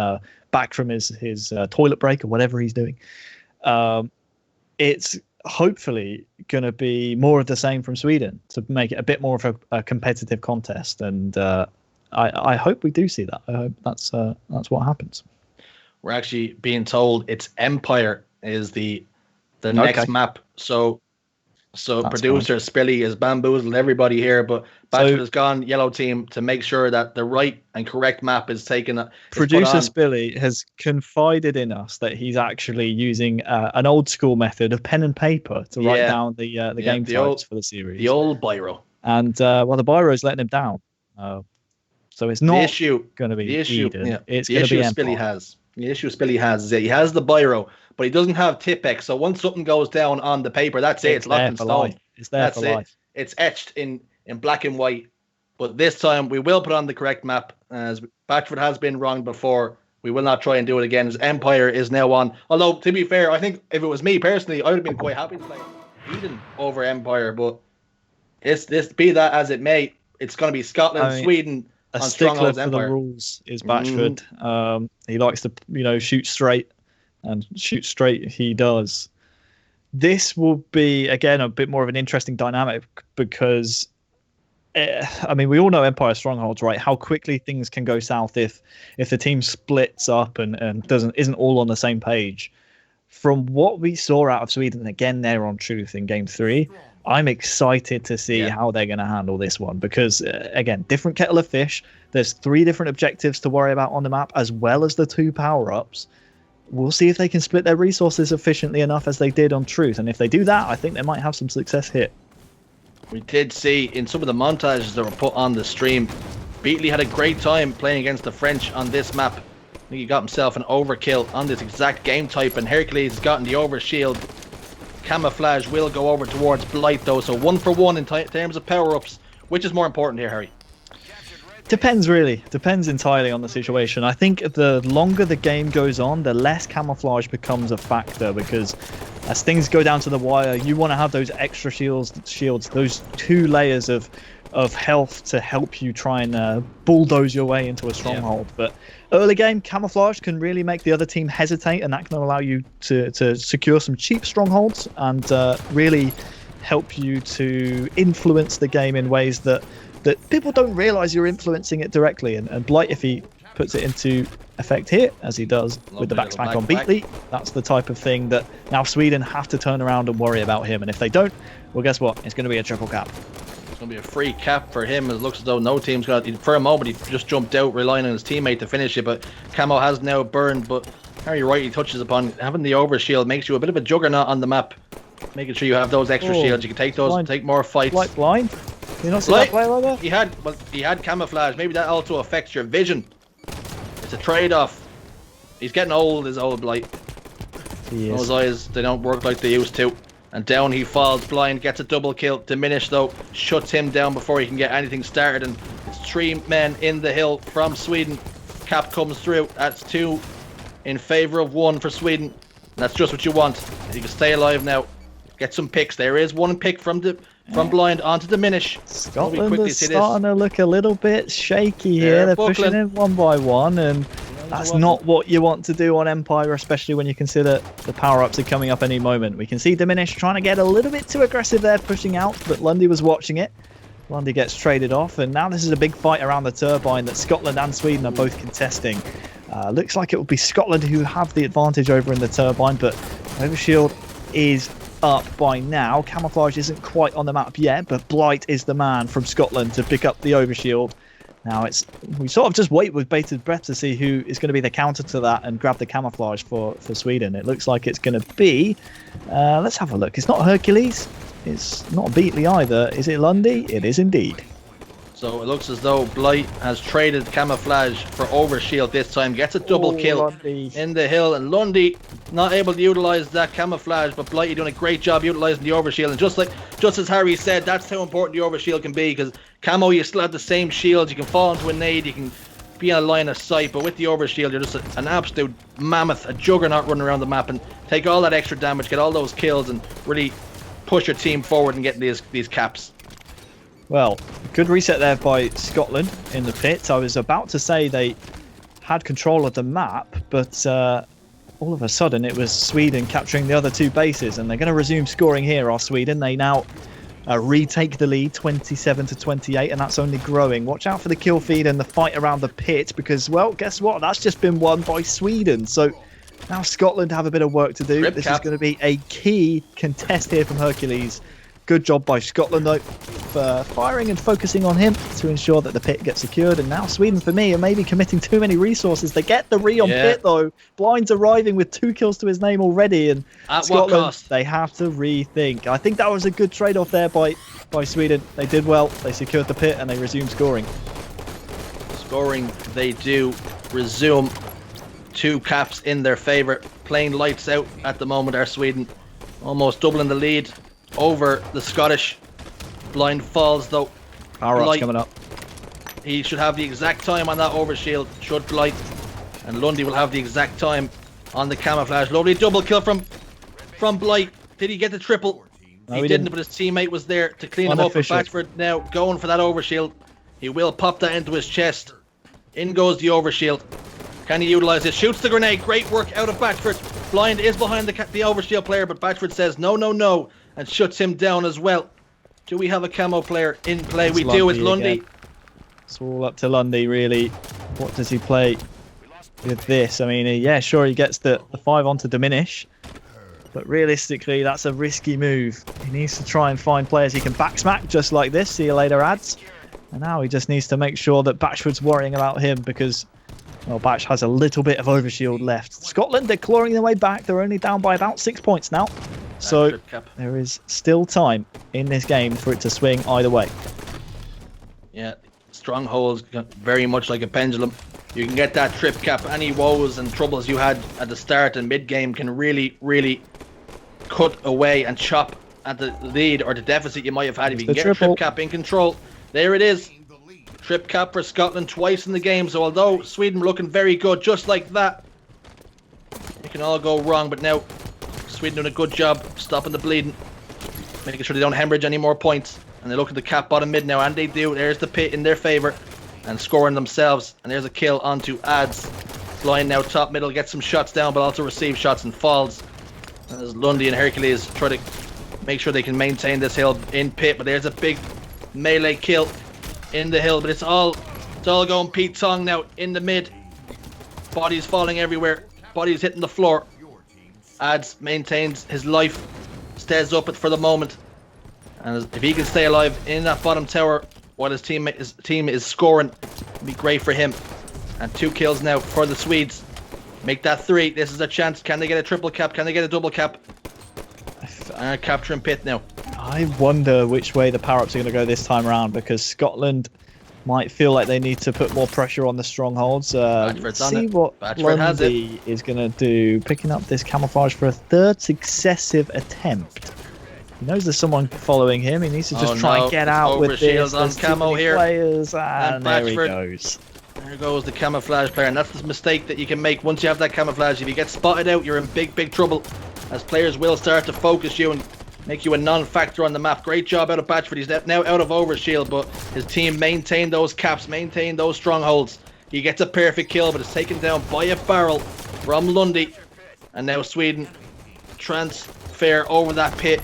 back from his toilet break or whatever he's doing. It's hopefully going to be more of the same from Sweden to make it a bit more of a competitive contest. And I hope we do see that. I hope that's what happens. we're actually being told it's Empire is the next map. So That's producer Spilly is bamboozled everybody here, but Bachelor has gone yellow team to make sure that the right and correct map is taken. Producer Spilly has confided in us that he's actually using an old school method of pen and paper to write down the game types for the series. The old biro. And the biro's letting him down. So it's not going to be the issue. Eden. Yeah. It's going to be Empire. The issue Spilly has is that he has the biro, but he doesn't have Tipex. So once something goes down on the paper, that's it. It's locked in stone. It's there for life. It's etched in black and white. But this time we will put on the correct map. As Batchford has been wrong before, we will not try and do it again. As Empire is now on. Although to be fair, I think if it was me personally, I would have been quite happy to play Eden over Empire. But this be that as it may, it's going to be Scotland, Sweden. A stickler for the rules is Batchford. He likes to, shoot straight, and shoot straight he does. This will be, again, a bit more of an interesting dynamic because, we all know Empire strongholds, right? How quickly things can go south if the team splits up and isn't all on the same page. From what we saw out of Sweden, again, they're on truth in Game 3. I'm excited to see how they're going to handle this one because, again, different kettle of fish. There's 3 different objectives to worry about on the map, as well as the 2 power-ups. We'll see if they can split their resources efficiently enough as they did on Truth. And if they do that, I think they might have some success here. We did see in some of the montages that were put on the stream, Beatley had a great time playing against the French on this map. I think he got himself an overkill on this exact game type, and Hercules has gotten the overshield. Camouflage will go over towards Blight though, so 1 for 1 in terms of power-ups. Which is more important here, Harry? Depends really. Depends entirely on the situation. I think the longer the game goes on, the less camouflage becomes a factor because as things go down to the wire, you want to have those extra shields, those 2 layers of health to help you try and bulldoze your way into a stronghold. But early game, camouflage can really make the other team hesitate, and that can allow you to secure some cheap strongholds and really help you to influence the game in ways that people don't realize you're influencing it directly. And Blight, if he puts it into effect here, as he does with the backsmack on Beatley, that's the type of thing that now Sweden have to turn around and worry about him. And if they don't, well, guess what? It's going to be a triple cap. It's going to be a free cap for him. It looks as though no team's got it. For a moment, he just jumped out, relying on his teammate to finish it. But Camo has now burned. But Harry rightly touches upon having the overshield makes you a bit of a juggernaut on the map. Making sure you have those extra shields. You can take those, take more fights. Like blind? You not see that play like that? He had camouflage. Maybe that also affects your vision. It's a trade-off. He's getting old, his old Blight. Those eyes, they don't work like they used to. And down he falls. Blind gets a double kill. Diminish though shuts him down before he can get anything started. And it's 3 men in the hill from Sweden. Cap comes through. That's 2 in favor of 1 for Sweden. That's just what you want. You can stay alive now. Get some picks. There is 1 pick from Blind onto Diminish. Scotland is starting to look a little bit shaky here. They're pushing in 1 by 1, and that's not what you want to do on Empire, especially when you consider the power-ups are coming up any moment. We can see Diminish trying to get a little bit too aggressive there, pushing out, but Lundy was watching it. Lundy gets traded off, and now this is a big fight around the turbine that Scotland and Sweden are both contesting. Looks like it will be Scotland who have the advantage over in the turbine, but Overshield is up by now. Camouflage isn't quite on the map yet, but Blight is the man from Scotland to pick up the overshield. Now we sort of just wait with bated breath to see who is going to be the counter to that and grab the camouflage for Sweden. It looks like it's going to be let's have a look. It's not Hercules, it's not Beatley either. Is it Lundy? It is indeed. So it looks as though Blight has traded camouflage for overshield this time. Gets a double kill Lundy in the hill, and Lundy not able to utilize that camouflage, but Blight doing a great job utilizing the overshield. And just as Harry said, that's how important the overshield can be, because camo, you still have the same shields. You can fall into a nade, you can be on a line of sight, but with the overshield, you're just an absolute mammoth, a juggernaut running around the map, and take all that extra damage, get all those kills, and really push your team forward and get these caps. Well, good reset there by Scotland in the pit. I was about to say they had control of the map, but all of a sudden it was Sweden capturing the other 2 bases, and they're going to resume scoring here, are Sweden. They now retake the lead 27 to 28, and that's only growing. Watch out for the kill feed and the fight around the pit, because, well, guess what? That's just been won by Sweden. So now Scotland have a bit of work to do. This is going to be a key contest here from Hercules. Good job by Scotland, though, for firing and focusing on him to ensure that the pit gets secured. And now Sweden, for me, are maybe committing too many resources. They get the re on pit, though. Blind's arriving with 2 kills to his name already. And at Scotland, what cost? They have to rethink. I think that was a good trade-off there by Sweden. They did well. They secured the pit and they resumed scoring. Scoring, they do resume. 2 caps in their favour. Playing lights out at the moment are Sweden. Almost doubling the lead over the Scottish. Blind falls, though. Power up's coming up. He should have the exact time on that overshield. Should Blight. And Lundy will have the exact time on the camouflage. Lovely double kill from Blight. Did he get the triple? No, he didn't, but his teammate was there to clean him up. And Batchford now going for that overshield. He will pop that into his chest. In goes the overshield. Can he utilise it? Shoots the grenade. Great work out of Batchford. Blind is behind the overshield player, but Batchford says no, no, no, and shuts him down as well. Do we have a camo player in play? We do. It's Lundy. Again. It's all up to Lundy, really. What does he play with this? I mean, yeah, sure, he gets the 5 on to diminish, but realistically, that's a risky move. He needs to try and find players he can backsmack just like this. See you later, ads. And now he just needs to make sure that Batchford's worrying about him, because, well, Batch has a little bit of overshield left. Scotland, they're clawing their way back. They're only down by about 6 points now. So there is still time in this game for it to swing either way. Yeah, strongholds, very much like a pendulum. You can get that trip cap. Any woes and troubles you had at the start and mid-game can really, really cut away and chop at the lead or the deficit you might have had if you can get a trip cap in control. There it is. Trip cap for Scotland twice in the game. So although Sweden were looking very good, just like that, it can all go wrong. But now Sweden doing a good job stopping the bleeding, making sure they don't hemorrhage any more points. And they look at the cap bottom mid now, and they do. There's the pit in their favour and scoring themselves. And there's a kill onto ads. Blind now top middle, gets some shots down, but also receives shots and falls. As Lundy and Hercules try to make sure they can maintain this hill in pit. But there's a big melee kill in the hill, but it's all going Pete Tong now in the mid. Bodies falling everywhere. Bodies hitting the floor. Ads maintains his life, stays up it for the moment, and if he can stay alive in that bottom tower while his team is scoring, it'll be great for him. And 2 kills now for the Swedes. Make that 3. This is a chance. Can they get a triple cap? Can they get a double cap? Capturing pit now. I wonder which way the power-ups are going to go this time around, because Scotland might feel like they need to put more pressure on the strongholds. Let's see what Lundy is going to do. Picking up this camouflage for a 3rd successive attempt. He knows there's someone following him. He needs to just try and get out with this. On camo here. Players, and there he goes. There goes the camouflage player, and that's the mistake that you can make once you have that camouflage. If you get spotted out, you're in big trouble, as players will start to focus you and make you a non-factor on the map. Great job out of Batchford. He's now out of overshield, but his team maintained those caps, maintained those strongholds. He gets a perfect kill, but it's taken down by a barrel from Lundy. And now Sweden transfer over that pit.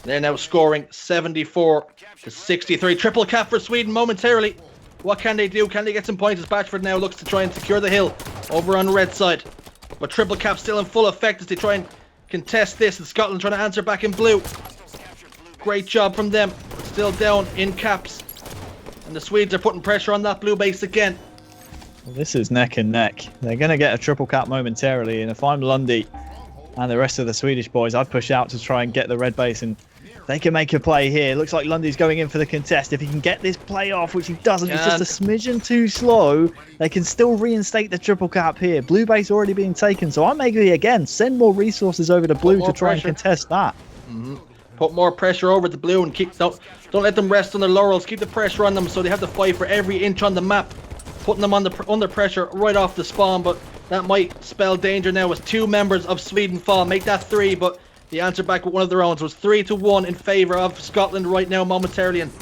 They're now scoring 74 to 63. Triple cap for Sweden momentarily. What can they do? Can they get some points as Batchford now looks to try and secure the hill over on the red side? But triple cap still in full effect as they try and contest this, and Scotland trying to answer back in blue. Great job from them. Still down in caps. And the Swedes are putting pressure on that blue base again. Well, this is neck and neck. They're going to get a triple cap momentarily, and if I'm Lundy and the rest of the Swedish boys, I'd push out to try and get the red base, and they can make a play here. Looks like Lundy's going in for the contest. If he can get this play off, which he doesn't, he's just a smidgen too slow, they can still reinstate the triple cap here. Blue base already being taken, so I maybe, again, send more resources over to blue to try and contest that. Put more pressure over the blue and don't let them rest on their laurels. Keep the pressure on them so they have to fight for every inch on the map. Putting them under pressure right off the spawn, but that might spell danger now as 2 members of Sweden fall. Make that 3, but the answer back with one of their own. So it's 3-1 in favour of Scotland right now momentarily, and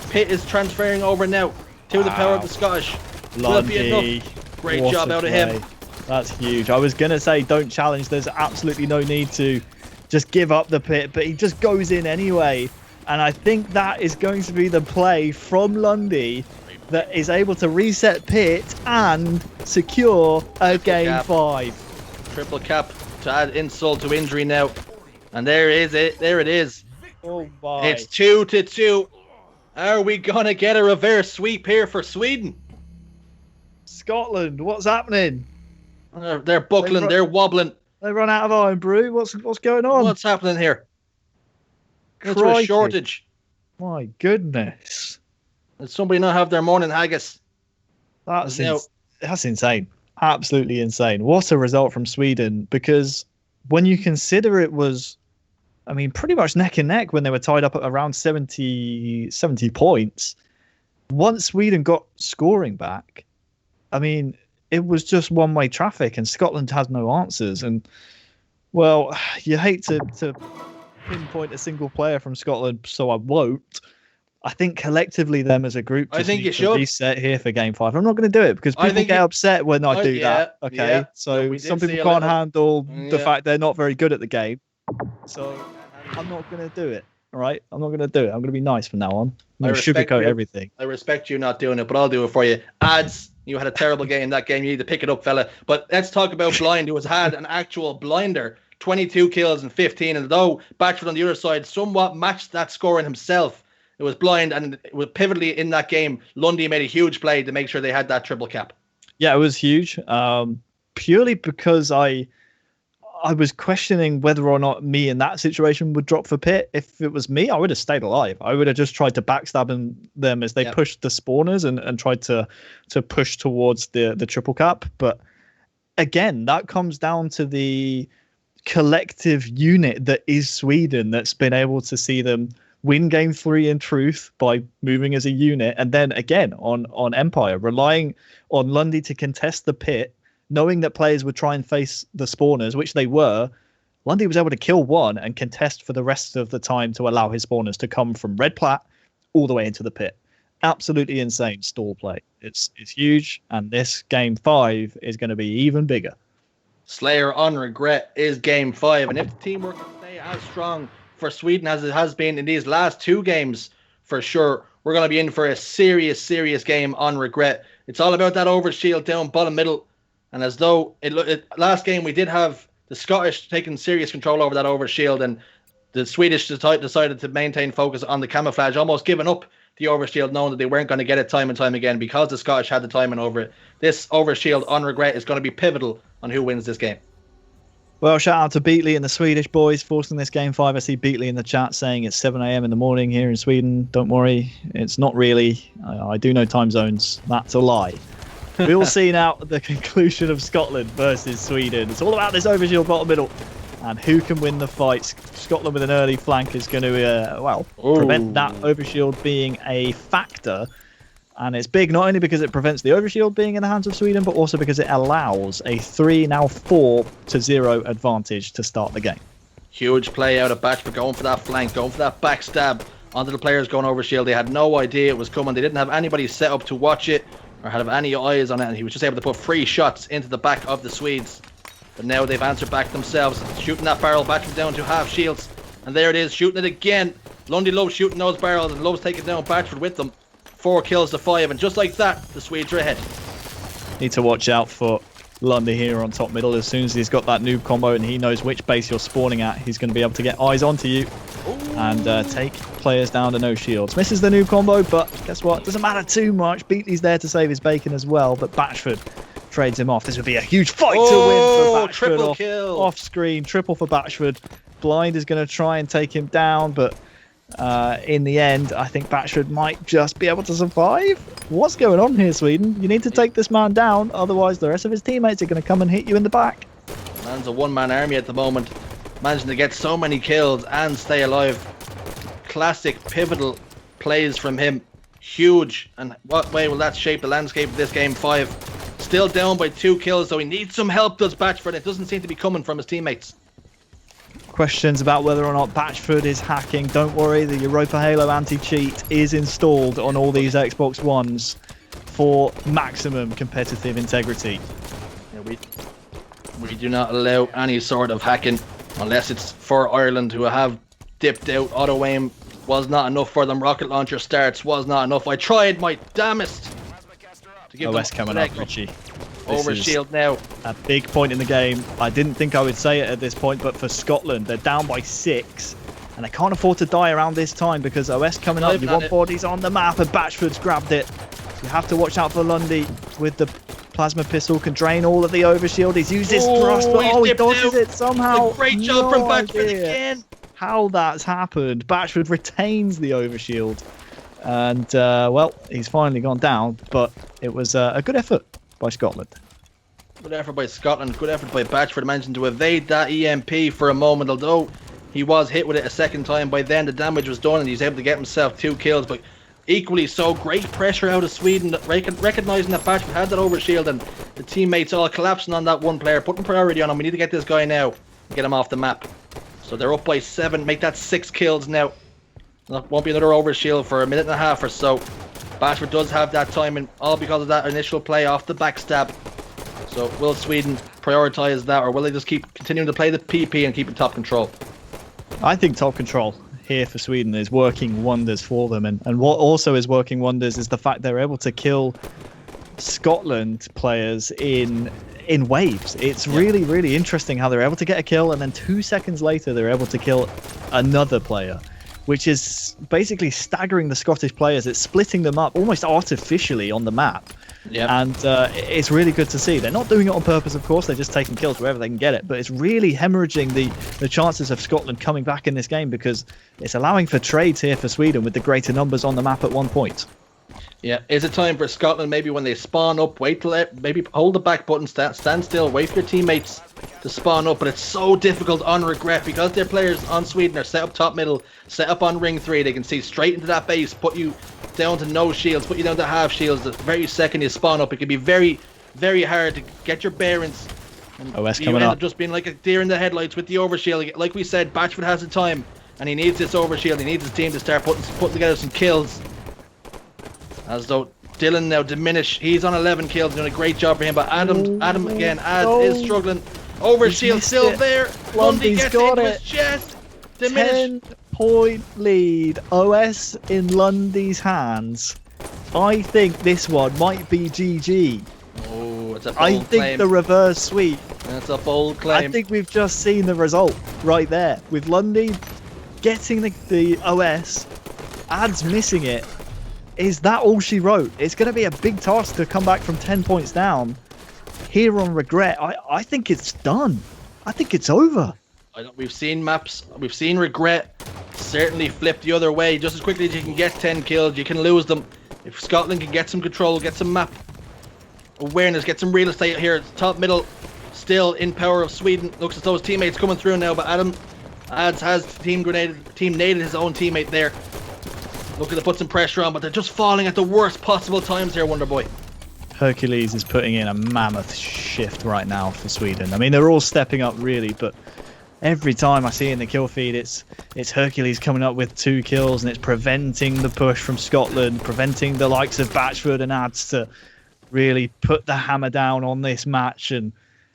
Pitt is transferring over now to the power of the Scottish. Will it be enough? Great job out of him. That's huge. I was going to say don't challenge. There's absolutely no need to just give up the pit, but he just goes in anyway. And I think that is going to be the play from Lundy that is able to reset Pit and secure a game cap. 5. Triple cap to add insult to injury now. And there is it. There it is. Oh my. It's 2-2. Are we going to get a reverse sweep here for Sweden? Scotland, what's happening? They're buckling. They're wobbling. They run out of Iron Brew. What's going on? What's happening here? Is there a Crikey. shortage? My goodness. Did somebody not have their morning haggis? That's No. that's insane. Absolutely insane. What a result from Sweden, because when you consider it was, I mean, pretty much neck and neck when they were tied up at around 70 points. Once Sweden got scoring back, I mean, it was just one-way traffic and Scotland has no answers. And, well, you hate to pinpoint a single player from Scotland, so I won't. I think collectively them as a group I think need you to should reset here for game 5. I'm not going to do it because people get upset when I do that. Okay, yeah. so We did some see people a can't little- handle the Yeah. fact they're not very good at the game. So I'm not going to do it. All right, I'm not going to do it. I'm going to be nice from now on. I'm I going to respect sugarcoat you. everything. I respect you not doing it, but I'll do it for you. Ads, you had a terrible game that game. You need to pick it up, fella. But let's talk about Blind, who has had an actual blinder. 22 kills and 15. And though Batchford on the other side somewhat matched that scoring himself, it was Blind. And it was pivotally in that game, Lundy made a huge play to make sure they had that triple cap. Yeah, it was huge. Purely because I was questioning whether or not me in that situation would drop for Pit. If it was me, I would have stayed alive. I would have just tried to backstab them as they pushed the spawners and tried to push towards the triple cap. But again, that comes down to the collective unit that is Sweden that's been able to see them win game 3 in truth by moving as a unit. And then again on Empire, relying on Lundy to contest the Pit, knowing that players would try and face the spawners, which they were. Lundy was able to kill one and contest for the rest of the time to allow his spawners to come from Red Plat all the way into the Pit. Absolutely insane stall play. It's huge, and this game 5 is going to be even bigger. Slayer on regret is game 5. And if the teamwork can stay as strong for Sweden as it has been in these last 2 games, for sure, we're going to be in for a serious game on regret. It's all about that overshield down bottom middle. And as though last game we did have the Scottish taking serious control over that overshield, and the Swedish decided to maintain focus on the camouflage, almost giving up the overshield, knowing that they weren't going to get it time and time again because the Scottish had the timing over it. This overshield on regret is going to be pivotal on who wins this game. Well, shout out to Beatley and the Swedish boys forcing this game 5. I see Beatley in the chat saying it's 7 a.m. in the morning here in Sweden. Don't worry, it's not really. I do know time zones. That's a lie. We'll see now the conclusion of Scotland versus Sweden. It's all about this overshield bottom middle and who can win the fight. Scotland with an early flank is going to, prevent that overshield being a factor. And it's big not only because it prevents the overshield being in the hands of Sweden, but also because it allows a 3, now 4-0 advantage to start the game. Huge play out of Batchford, going for that flank, going for that backstab onto the players going overshield. They had no idea it was coming. They didn't have anybody set up to watch it or have any eyes on it, and he was just able to put 3 shots into the back of the Swedes. But now they've answered back themselves, shooting that barrel Batchford down to half shields. And there it is, shooting it again. Lundy loves shooting those barrels and loves taking down Batchford with them. 4 kills to 5, and just like that, the Swedes are ahead. Need to watch out for Lundy here on top middle. As soon as he's got that noob combo and he knows which base you're spawning at, he's going to be able to get eyes onto you and take players down to no shields. Misses the noob combo, but guess what? Doesn't matter too much. Beatley's there to save his bacon as well, but Batchford trades him off. This would be a huge fight to win for Batchford. Triple kill. Off screen, triple for Batchford. Blind is going to try and take him down, but in the end, I think Batchford might just be able to survive. What's going on here, Sweden? You need to take this man down, otherwise the rest of his teammates are going to come and hit you in the back. Man's a one-man army at the moment, managing to get so many kills and stay alive. Classic pivotal plays from him. Huge. And what way will that shape the landscape of this game 5? Still down by 2 kills, so he needs some help, does Batchford. It doesn't seem to be coming from his teammates. Questions about whether or not Batchford is hacking. Don't worry, the Europa Halo anti-cheat is installed on all these Xbox Ones for maximum competitive integrity. Yeah, we do not allow any sort of hacking unless it's for Ireland, who have dipped out auto aim Was not enough for them. Rocket launcher starts. Was not enough. I tried my damnest to give OS them coming a up, leg up. Richie. Over This is shield now. a big point in the game. I didn't think I would say it at this point, but for Scotland, they're down by 6. And they can't afford to die around this time because OS coming up. You want bodies on the map, and Batchford's grabbed it. You have to watch out for Lundy with the plasma pistol. Can drain all of the overshield. He's used his thrust, but he dodges it somehow. A great job from Batchford again. How that's happened. Batchford retains the overshield. And, well, he's finally gone down. But it was a good effort by Scotland. Good effort by Scotland. Good effort by Batchford. Managing to evade that EMP for a moment, although he was hit with it a second time. By then, the damage was done, and he's able to get himself 2 kills. But equally so, great pressure out of Sweden, recognising that Batchford had that overshield, and the teammates all collapsing on that one player, putting priority on him. We need to get this guy now and get him off the map. So they're up by 7, make that 6 kills now. Won't be another overshield for a minute and a half or so. Batchford does have that timing, all because of that initial play off the backstab. So will Sweden prioritise that, or will they just keep continuing to play the PP and keep in top control? I think top control here for Sweden is working wonders for them. And what also is working wonders is the fact they're able to kill Scotland players in waves. It's really, really interesting how they're able to get a kill, and then 2 seconds later they're able to kill another player, which is basically staggering the Scottish players. It's splitting them up almost artificially on the map. Yeah. And it's really good to see. They're not doing it on purpose, of course. They're just taking kills wherever they can get it. But it's really hemorrhaging the chances of Scotland coming back in this game, because it's allowing for trades here for Sweden with the greater numbers on the map at one point. Yeah, is it time for Scotland, maybe when they spawn up, wait till it, maybe hold the back button, stand still, wait for your teammates to spawn up. But it's so difficult on regret because their players on Sweden are set up top middle, set up on ring 3. They can see straight into that base, put you down to no shields, put you down to half shields. The very second you spawn up, it can be very, very hard to get your bearings. And OS you coming end up. just being like a deer in the headlights with the overshield. Like we said, Batchford has the time, and he needs this overshield. He needs his team to start putting together some kills. As though Dylan now diminish. He's on 11 kills, doing a great job for him. But Adam again, is struggling. Overshield still there. Lundy gets into his chest. Diminish. 10-point lead. OS in Lundy's hands. I think this one might be GG. Oh, it's a bold I think claim. the reverse sweep. That's a bold claim. I think we've just seen the result right there with Lundy getting the OS. Ads missing it. Is that all she wrote? It's going to be a big task to come back from 10 points down. Here on regret, I think it's done. I think it's over. We've seen maps. We've seen regret certainly flip the other way. Just as quickly as you can get 10 kills, you can lose them. If Scotland can get some control, get some map awareness, get some real estate here, top middle still in power of Sweden. Looks as though his teammates coming through now, but Ads has team naded his own teammate there. Looking to put some pressure on, but they're just falling at the worst possible times here, Wonderboy. Hercules is putting in a mammoth shift right now for Sweden. I mean, they're all stepping up really, but every time I see in the kill feed, it's Hercules coming up with 2 kills, and it's preventing the push from Scotland, preventing the likes of Batchford and Ads to really put the hammer down on this match. And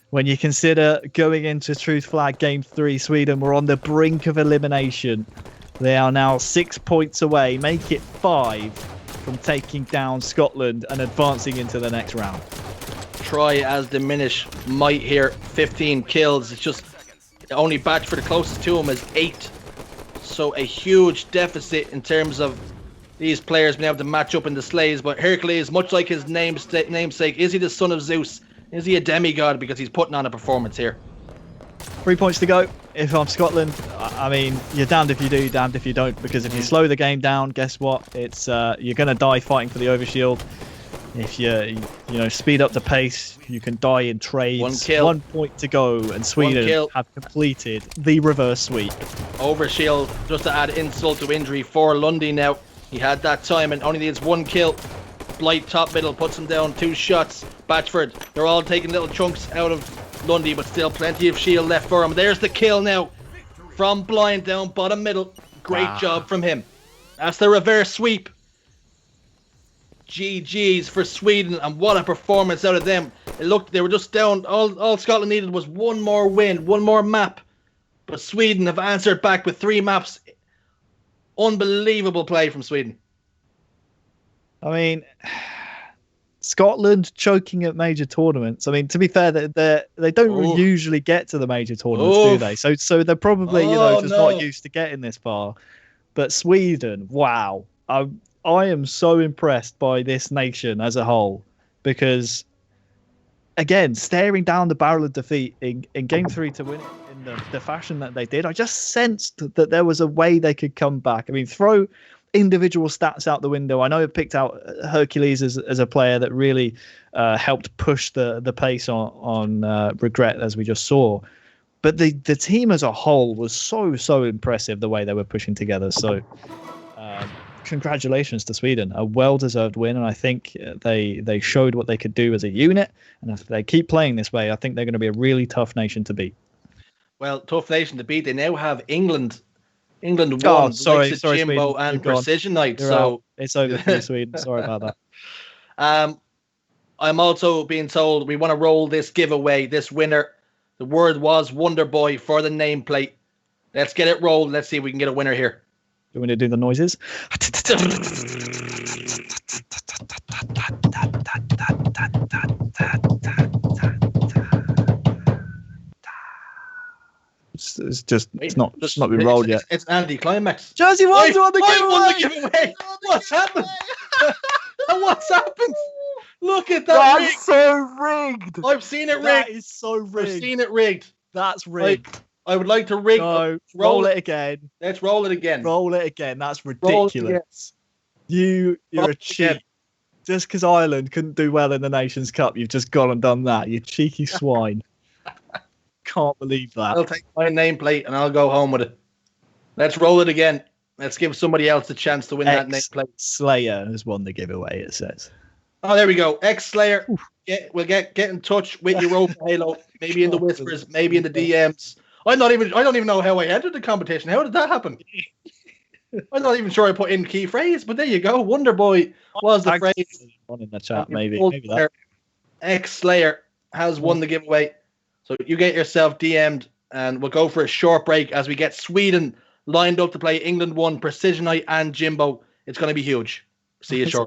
when you consider going into Truth Flag Game 3, Sweden were on the brink of elimination. They are now 6 points away, make it 5 from taking down Scotland and advancing into the next round. Try as diminish might here, 15 kills. It's just only Batchford, the closest to him, is 8. So a huge deficit in terms of these players being able to match up in the sleighs. But Hercules, much like his namesake, is he the son of Zeus? Is he a demigod? Because he's putting on a performance here. 3 points to go. If I'm Scotland, I mean, you're damned if you do, damned if you don't. Because if you slow the game down, guess what? It's you're going to die fighting for the overshield. If you speed up the pace, you can die in trades. 1 kill. 1 point to go, and Sweden have completed the reverse sweep. Overshield, just to add insult to injury for Lundy now. He had that time and only needs 1 kill. Blight top middle puts him down, 2 shots. Batchford, they're all taking little chunks out of Lundy, but still plenty of shield left for him. There's the kill now from Blind down bottom middle. Great job from him. That's the reverse sweep. GG's for Sweden, and what a performance out of them. It looked, they were just down. All Scotland needed was 1 more win, 1 more map. But Sweden have answered back with 3 maps Unbelievable play from Sweden. I mean, Scotland choking at major tournaments. I mean, to be fair, they don't Oof. usually get to the major tournaments, do they? Oof. So they're probably Oh, just not no. used to getting this far. But Sweden, wow, I am so impressed by this nation as a whole because, again, staring down the barrel of defeat in Game 3 to win it in the fashion that they did, I just sensed that there was a way they could come back. I mean, throw individual stats out the window. I know I picked out Hercules as a player that really helped push the pace on Regret, as we just saw. But the team as a whole was so impressive the way they were pushing together. So congratulations to Sweden, a well-deserved win, and I think they showed what they could do as a unit. And if they keep playing this way, I think they're going to be a really tough nation to beat. Well, tough nation to beat. They now have England. England Oh, won. sorry, Jimbo Sweden, and you're gone. Precision Knight. You're So out. It's over for you, Sweden. Sorry about that. I'm also being told we want to roll this giveaway. This winner, the word was Wonder Boy for the nameplate. Let's get it rolled. Let's see if we can get a winner here. Do you want me to do the noises? It's not been rolled yet. It's anti-climax. Jersey one's won the I won the giveaway. giveaway. What's happened? What's happened? Look at that. That's so rigged. I've seen it That rigged. is so rigged. I've seen it rigged. That's rigged. I would like to rig. No, roll it again. Let's roll it again. Roll it again. That's Roll it again. ridiculous. You're Roll a it cheat. again. Just because Ireland couldn't do well in the Nations Cup, you've just gone and done that. You cheeky swine. Can't believe that. I'll take my nameplate and I'll go home with it. Let's roll it again. Let's give somebody else a chance to win that nameplate. Slayer has won the giveaway, it says. Oh, there we go. X-Slayer. We'll get in touch with Europa Halo. Maybe in the whispers, maybe in the DMs. I don't even know how I entered the competition. How did that happen? I'm not even sure I put in key phrase, but there you go. Wonder Boy was the phrase. One in the chat, maybe that. X-Slayer has won the giveaway. So you get yourself DM'd, and we'll go for a short break as we get Sweden lined up to play England 1, Precision Knight, and Jimbo. It's going to be huge. See you shortly.